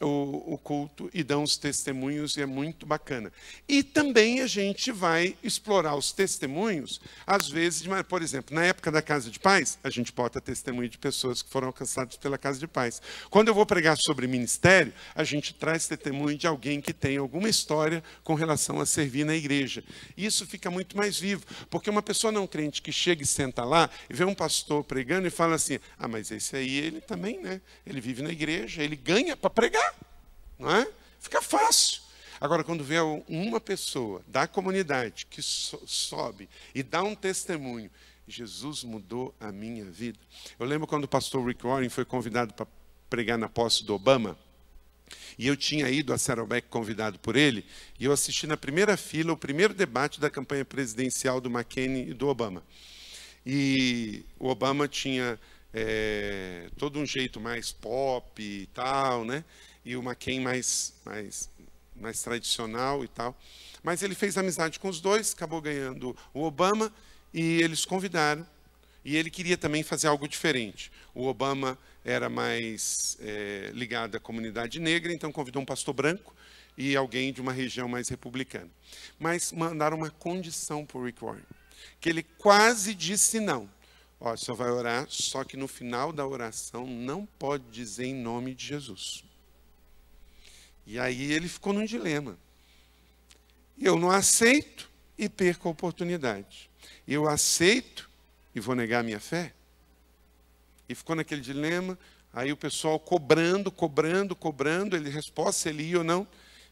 o culto e dão os testemunhos, e é muito bacana. E também a gente vai explorar os testemunhos, às vezes, por exemplo, na época da Casa de Paz, a gente bota testemunho de pessoas que foram alcançadas pela Casa de Paz. Quando eu vou pregar sobre ministério, a gente traz testemunho de alguém que tem alguma história com relação a servir na igreja. Isso fica muito mais vivo, porque uma pessoa não crente que chega e senta lá e vê um pastor pregando e fala assim, mas esse aí, ele também, né? Ele vive na igreja, ele ganha para pregar. Não é? Fica fácil. Agora, quando vê uma pessoa da comunidade que sobe e dá um testemunho, Jesus mudou a minha vida. Eu lembro quando o pastor Rick Warren foi convidado para pregar na posse do Obama, e eu tinha ido a Saddleback convidado por ele, e eu assisti na primeira fila o primeiro debate da campanha presidencial do McCain e do Obama. E o Obama tinha todo um jeito mais pop e tal, né? E o McCain mais tradicional e tal. Mas ele fez amizade com os dois, acabou ganhando o Obama, e eles convidaram. E ele queria também fazer algo diferente. O Obama era mais ligado à comunidade negra, então convidou um pastor branco e alguém de uma região mais republicana. Mas mandaram uma condição para o Rick Warren, que ele quase disse não. O senhor vai orar, só que no final da oração não pode dizer em nome de Jesus. E aí ele ficou num dilema. Eu não aceito e perco a oportunidade. Eu aceito e vou negar a minha fé? E ficou naquele dilema, aí o pessoal cobrando, ele resposta se ele ia ou não,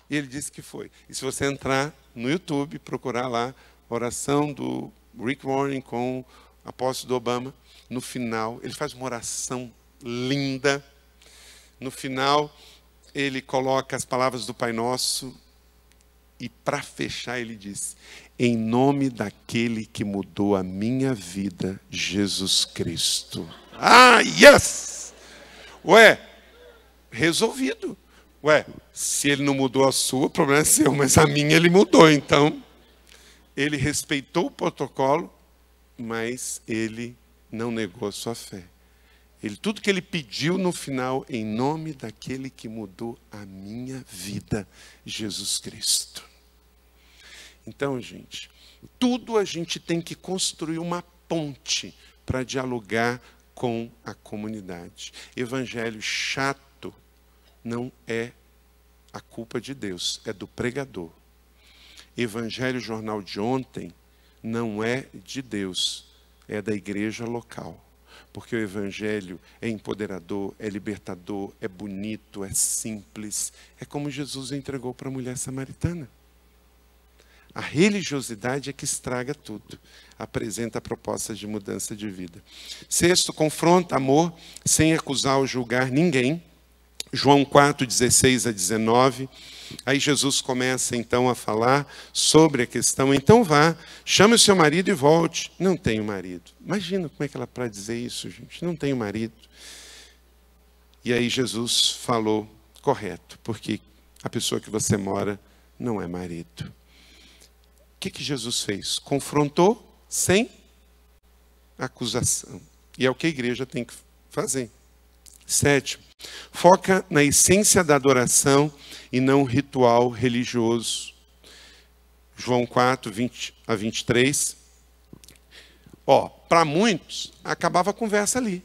e ele disse que foi. E se você entrar no YouTube, procurar lá, oração do Rick Warren com o apóstolo do Obama, no final, ele faz uma oração linda. No final, ele coloca as palavras do Pai Nosso e, para fechar, ele diz, em nome daquele que mudou a minha vida, Jesus Cristo. Yes! Resolvido. Se ele não mudou a sua, o problema é seu, mas a minha ele mudou. Então, ele respeitou o protocolo, mas ele não negou a sua fé. Tudo que ele pediu no final, em nome daquele que mudou a minha vida, Jesus Cristo. Então, gente, tudo a gente tem que construir uma ponte para dialogar com a comunidade. Evangelho chato não é a culpa de Deus, é do pregador. Evangelho jornal de ontem não é de Deus, é da igreja local. Porque o evangelho é empoderador, é libertador, é bonito, é simples. É como Jesus entregou para a mulher samaritana. A religiosidade é que estraga tudo. Apresenta propostas de mudança de vida. Sexto, confronta amor sem acusar ou julgar ninguém. João 4, 16 a 19. Aí Jesus começa então a falar sobre a questão. Então vá, chame o seu marido e volte. Não tenho marido. Imagina como é que ela para dizer isso, gente. Não tenho marido. E aí Jesus falou correto, porque a pessoa que você mora não é marido. O que Jesus fez? Confrontou sem acusação. E é o que a igreja tem que fazer. Sétimo, foca na essência da adoração e não ritual religioso. João 4, 20 a 23. Para muitos, acabava a conversa ali.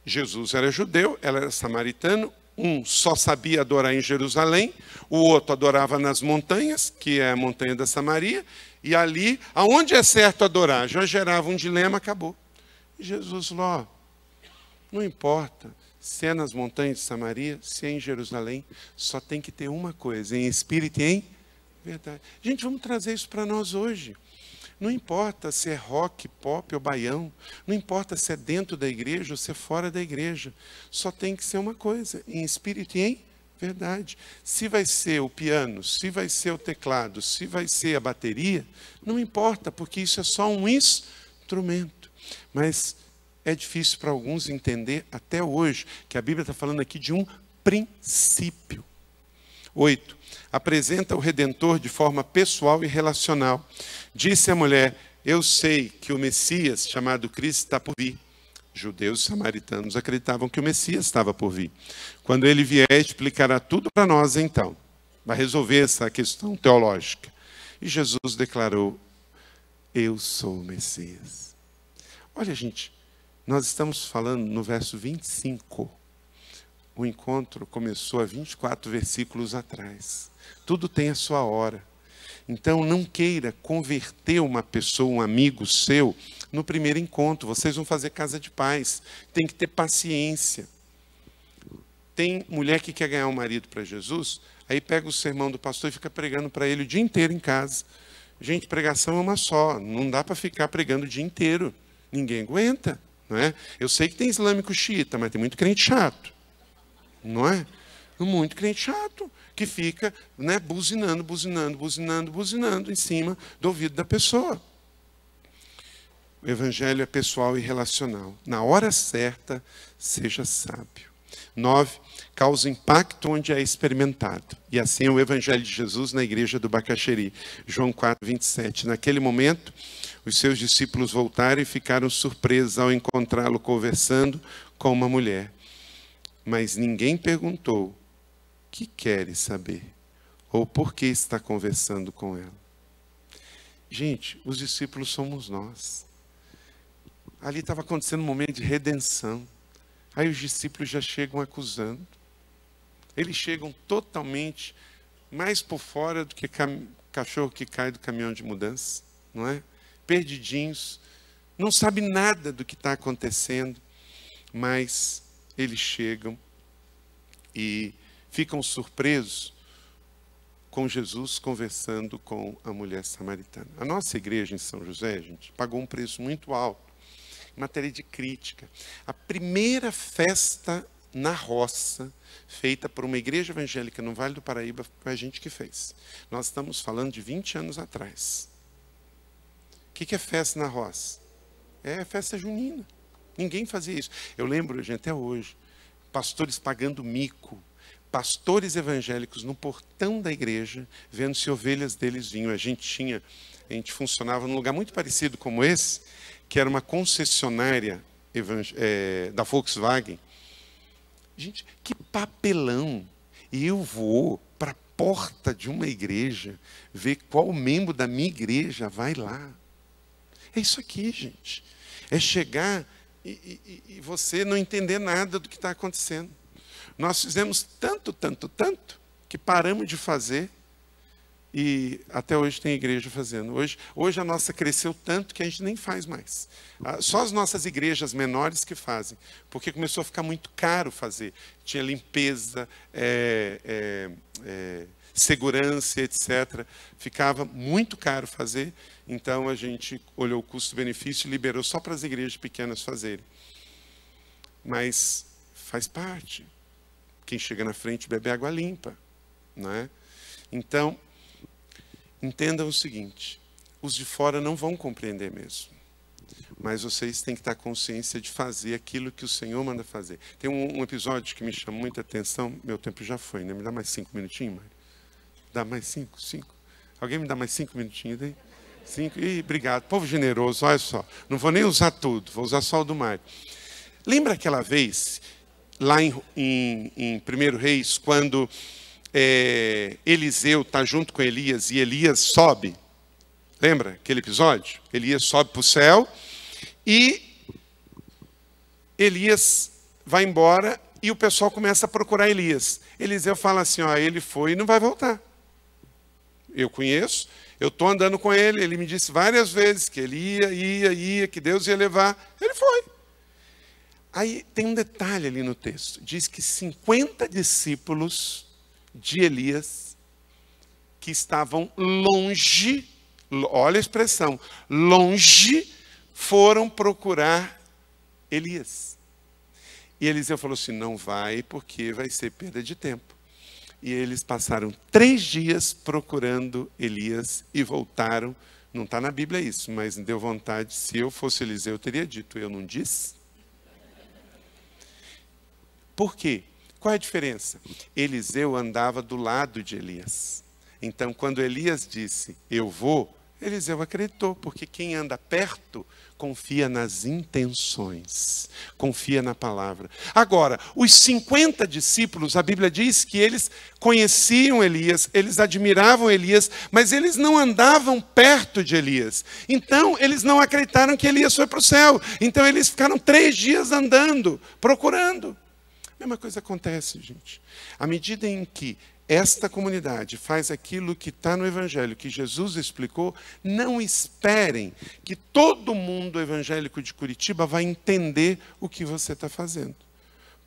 Jesus era judeu, ela era samaritano. Um só sabia adorar em Jerusalém, o outro adorava nas montanhas, que é a montanha da Samaria, e ali, aonde é certo adorar, já gerava um dilema, acabou. E Jesus falou, não importa se é nas montanhas de Samaria, se é em Jerusalém, só tem que ter uma coisa, em espírito e em verdade. Gente, vamos trazer isso para nós hoje. Não importa se é rock, pop ou baião, não importa se é dentro da igreja ou se é fora da igreja, só tem que ser uma coisa, em espírito e em verdade. Se vai ser o piano, se vai ser o teclado, se vai ser a bateria, não importa, porque isso é só um instrumento. Mas é difícil para alguns entender até hoje que a Bíblia está falando aqui de um princípio. 8. Apresenta o Redentor de forma pessoal e relacional. Disse a mulher: eu sei que o Messias, chamado Cristo, está por vir. Judeus e samaritanos acreditavam que o Messias estava por vir. Quando ele vier, explicará tudo para nós então. Vai resolver essa questão teológica. E Jesus declarou: eu sou o Messias. Olha, gente, nós estamos falando no verso 25. O encontro começou há 24 versículos atrás. Tudo tem a sua hora. Então, não queira converter uma pessoa, um amigo seu, no primeiro encontro. Vocês vão fazer casa de paz. Tem que ter paciência. Tem mulher que quer ganhar um marido para Jesus, aí pega o sermão do pastor e fica pregando para ele o dia inteiro em casa. Gente, pregação é uma só. Não dá para ficar pregando o dia inteiro. Ninguém aguenta, não é? Eu sei que tem islâmico xiita, mas tem muito crente chato. Não é? Muito crente chato, que fica, né, buzinando em cima do ouvido da pessoa. O evangelho é pessoal e relacional. Na hora certa, seja sábio. 9. Causa impacto onde é experimentado. E assim é o evangelho de Jesus na igreja do Bacaxeri. João 4, 27. Naquele momento, os seus discípulos voltaram e ficaram surpresos ao encontrá-lo conversando com uma mulher. Mas ninguém perguntou: que queres saber? Ou por que está conversando com ela? Gente, os discípulos somos nós. Ali estava acontecendo um momento de redenção. Aí os discípulos já chegam acusando. Eles chegam totalmente mais por fora do que cachorro que cai do caminhão de mudança, não é? Perdidinhos, não sabe nada do que está acontecendo, mas eles chegam e ficam surpresos com Jesus conversando com a mulher samaritana. A nossa igreja em São José, gente, pagou um preço muito alto em matéria de crítica. A primeira festa na roça, feita por uma igreja evangélica no Vale do Paraíba, foi a gente que fez. Nós estamos falando de 20 anos atrás. O que é festa na roça? É festa junina. Ninguém fazia isso. Eu lembro, gente, até hoje, pastores pagando mico, pastores evangélicos no portão da igreja, vendo se ovelhas deles vinham. A gente funcionava num lugar muito parecido como esse, que era uma concessionária da Volkswagen. Gente, que papelão! E eu vou para a porta de uma igreja, ver qual membro da minha igreja vai lá. É isso aqui, gente. É chegar e você não entender nada do que está acontecendo. Nós fizemos tanto, que paramos de fazer e até hoje tem igreja fazendo. Hoje a nossa cresceu tanto que a gente nem faz mais. Só as nossas igrejas menores que fazem, porque começou a ficar muito caro fazer. Tinha limpeza, segurança, etc. Ficava muito caro fazer, então a gente olhou o custo-benefício e liberou só para as igrejas pequenas fazerem. Mas faz parte. Quem chega na frente bebe água limpa, não é? Então, entendam o seguinte: os de fora não vão compreender mesmo, mas vocês têm que ter consciência de fazer aquilo que o Senhor manda fazer. Tem um episódio que me chama muita atenção. Meu tempo já foi, né? Me dá mais 5 minutinhos, Mário? Dá mais 5? 5? Alguém me dá mais 5 minutinhos aí? 5? Ih, obrigado. Povo generoso, olha só. Não vou nem usar tudo, vou usar só o do Mário. Lembra aquela vez, lá em 1 Reis, quando Eliseu está junto com Elias e Elias sobe? Lembra aquele episódio? Elias sobe para o céu e Elias vai embora e o pessoal começa a procurar Elias. Eliseu fala assim: ó, ele foi e não vai voltar. Eu conheço, eu estou andando com ele, ele me disse várias vezes que ele ia, que Deus ia levar. Ele foi. Aí tem um detalhe ali no texto. Diz que 50 discípulos de Elias que estavam longe, olha a expressão, longe, foram procurar Elias. E Eliseu falou assim, não vai, porque vai ser perda de tempo. E eles passaram 3 dias procurando Elias e voltaram. Não está na Bíblia isso, mas deu vontade. Se eu fosse Eliseu, eu teria dito. Eu não disse? Por quê? Qual é a diferença? Eliseu andava do lado de Elias. Então, quando Elias disse, eu vou, Eliseu acreditou, porque quem anda perto confia nas intenções, confia na palavra. Agora, os 50 discípulos, a Bíblia diz que eles conheciam Elias, eles admiravam Elias, mas eles não andavam perto de Elias. Então, eles não acreditaram que Elias foi para o céu. Então, eles ficaram 3 dias andando, procurando. A mesma coisa acontece, gente. À medida em que esta comunidade faz aquilo que está no Evangelho, que Jesus explicou, não esperem que todo mundo evangélico de Curitiba vai entender o que você está fazendo.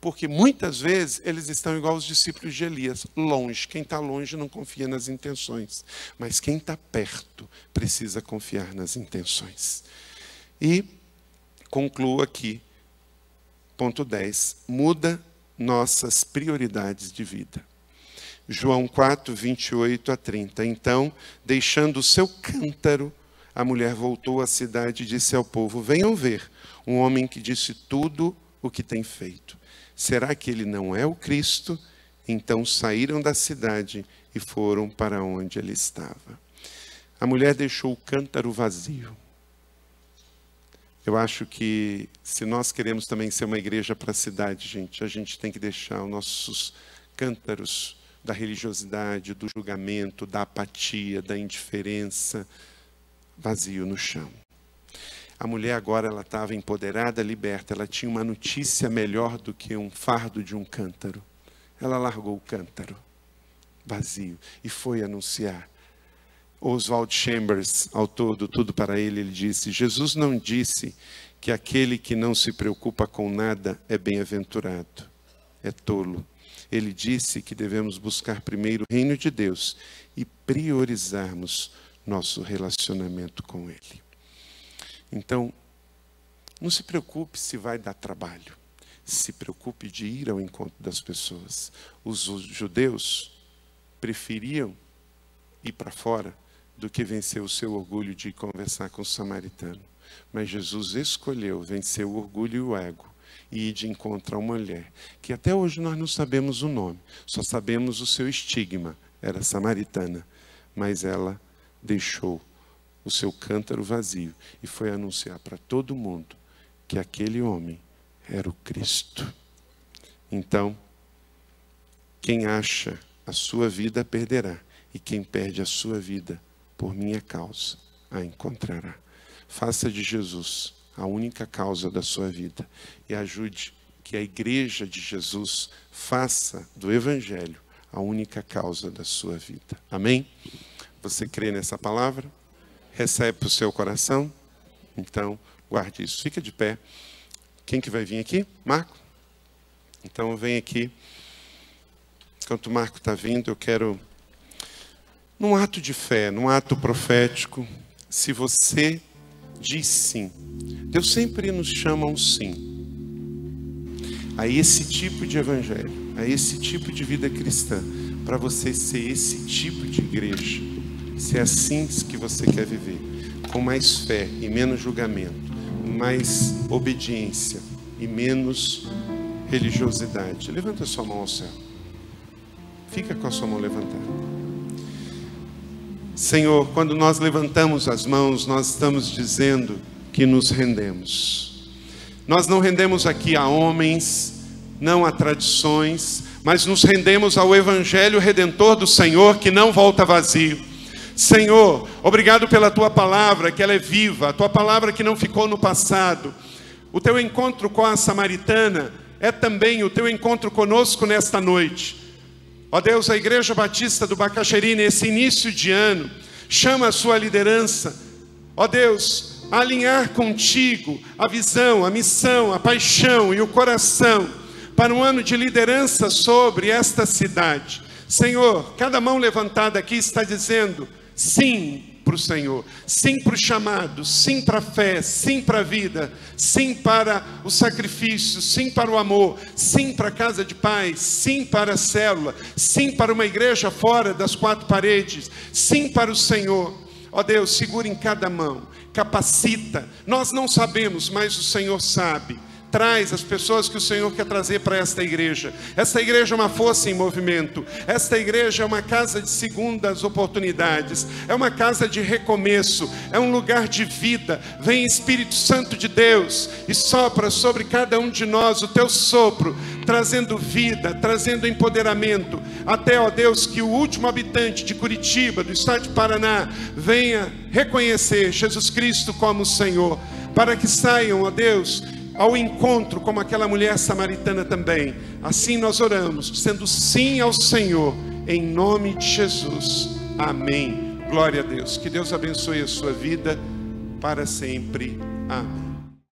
Porque muitas vezes eles estão igual os discípulos de Elias, longe. Quem está longe não confia nas intenções. Mas quem está perto precisa confiar nas intenções. E concluo aqui, ponto 10. Muda nossas prioridades de vida. João 4, 28 a 30. Então, deixando o seu cântaro, a mulher voltou à cidade e disse ao povo, venham ver um homem que disse tudo o que tem feito. Será que ele não é o Cristo? Então saíram da cidade e foram para onde ele estava. A mulher deixou o cântaro vazio. Eu acho que se nós queremos também ser uma igreja para a cidade, gente, a gente tem que deixar os nossos cântaros da religiosidade, do julgamento, da apatia, da indiferença, vazio no chão. A mulher agora ela estava empoderada, liberta, ela tinha uma notícia melhor do que um fardo de um cântaro. Ela largou o cântaro, vazio, e foi anunciar. Oswald Chambers, autor do Tudo para Ele, ele disse, Jesus não disse que aquele que não se preocupa com nada é bem-aventurado, é tolo. Ele disse que devemos buscar primeiro o reino de Deus e priorizarmos nosso relacionamento com Ele. Então, não se preocupe se vai dar trabalho. Se preocupe de ir ao encontro das pessoas. Os judeus preferiam ir para fora do que vencer o seu orgulho de conversar com o samaritano. Mas Jesus escolheu vencer o orgulho e o ego e ir de encontro a uma mulher, que até hoje nós não sabemos o nome, só sabemos o seu estigma, era samaritana, mas ela deixou o seu cântaro vazio e foi anunciar para todo mundo que aquele homem era o Cristo. Então, quem acha a sua vida perderá, e quem perde a sua vida por minha causa a encontrará. Faça de Jesus a única causa da sua vida e ajude que a igreja de Jesus faça do Evangelho a única causa da sua vida. Amém? Você crê nessa palavra? Recebe para o seu coração? Então, guarde isso. Fica de pé. Quem que vai vir aqui? Marco? Então, vem aqui. Enquanto o Marco está vindo, eu quero, num ato de fé, num ato profético, se você diz sim, Deus sempre nos chama a um sim, a esse tipo de evangelho, a esse tipo de vida cristã, para você ser esse tipo de igreja, se é assim que você quer viver, com mais fé e menos julgamento, mais obediência e menos religiosidade. Levanta a sua mão ao céu. Fica com a sua mão levantada. Senhor, quando nós levantamos as mãos, nós estamos dizendo que nos rendemos. Nós não rendemos aqui a homens, não a tradições, mas nos rendemos ao Evangelho Redentor do Senhor, que não volta vazio. Senhor, obrigado pela Tua palavra, que ela é viva, a Tua palavra que não ficou no passado. O Teu encontro com a samaritana é também o Teu encontro conosco nesta noite. Ó Deus, a Igreja Batista do Bacaxeri, nesse início de ano, chama a sua liderança, ó Deus, a alinhar contigo a visão, a missão, a paixão e o coração para um ano de liderança sobre esta cidade. Senhor, cada mão levantada aqui está dizendo sim para o Senhor, sim para o chamado, sim para a fé, sim para a vida, sim para o sacrifício, sim para o amor, sim para a casa de paz, sim para a célula, sim para uma igreja fora das quatro paredes, sim para o Senhor. Ó Deus, segura em cada mão, capacita. Nós não sabemos, mas o Senhor sabe. Traz as pessoas que o Senhor quer trazer para esta igreja. Esta igreja é uma força em movimento. Esta igreja é uma casa de segundas oportunidades. É uma casa de recomeço. É um lugar de vida. Vem Espírito Santo de Deus e sopra sobre cada um de nós o teu sopro, trazendo vida, trazendo empoderamento. Até, ó Deus, que o último habitante de Curitiba, do estado de Paraná, venha reconhecer Jesus Cristo como o Senhor. Para que saiam, ó Deus, ao encontro como aquela mulher samaritana também. Assim nós oramos, dizendo sim ao Senhor, em nome de Jesus. Amém. Glória a Deus. Que Deus abençoe a sua vida para sempre. Amém.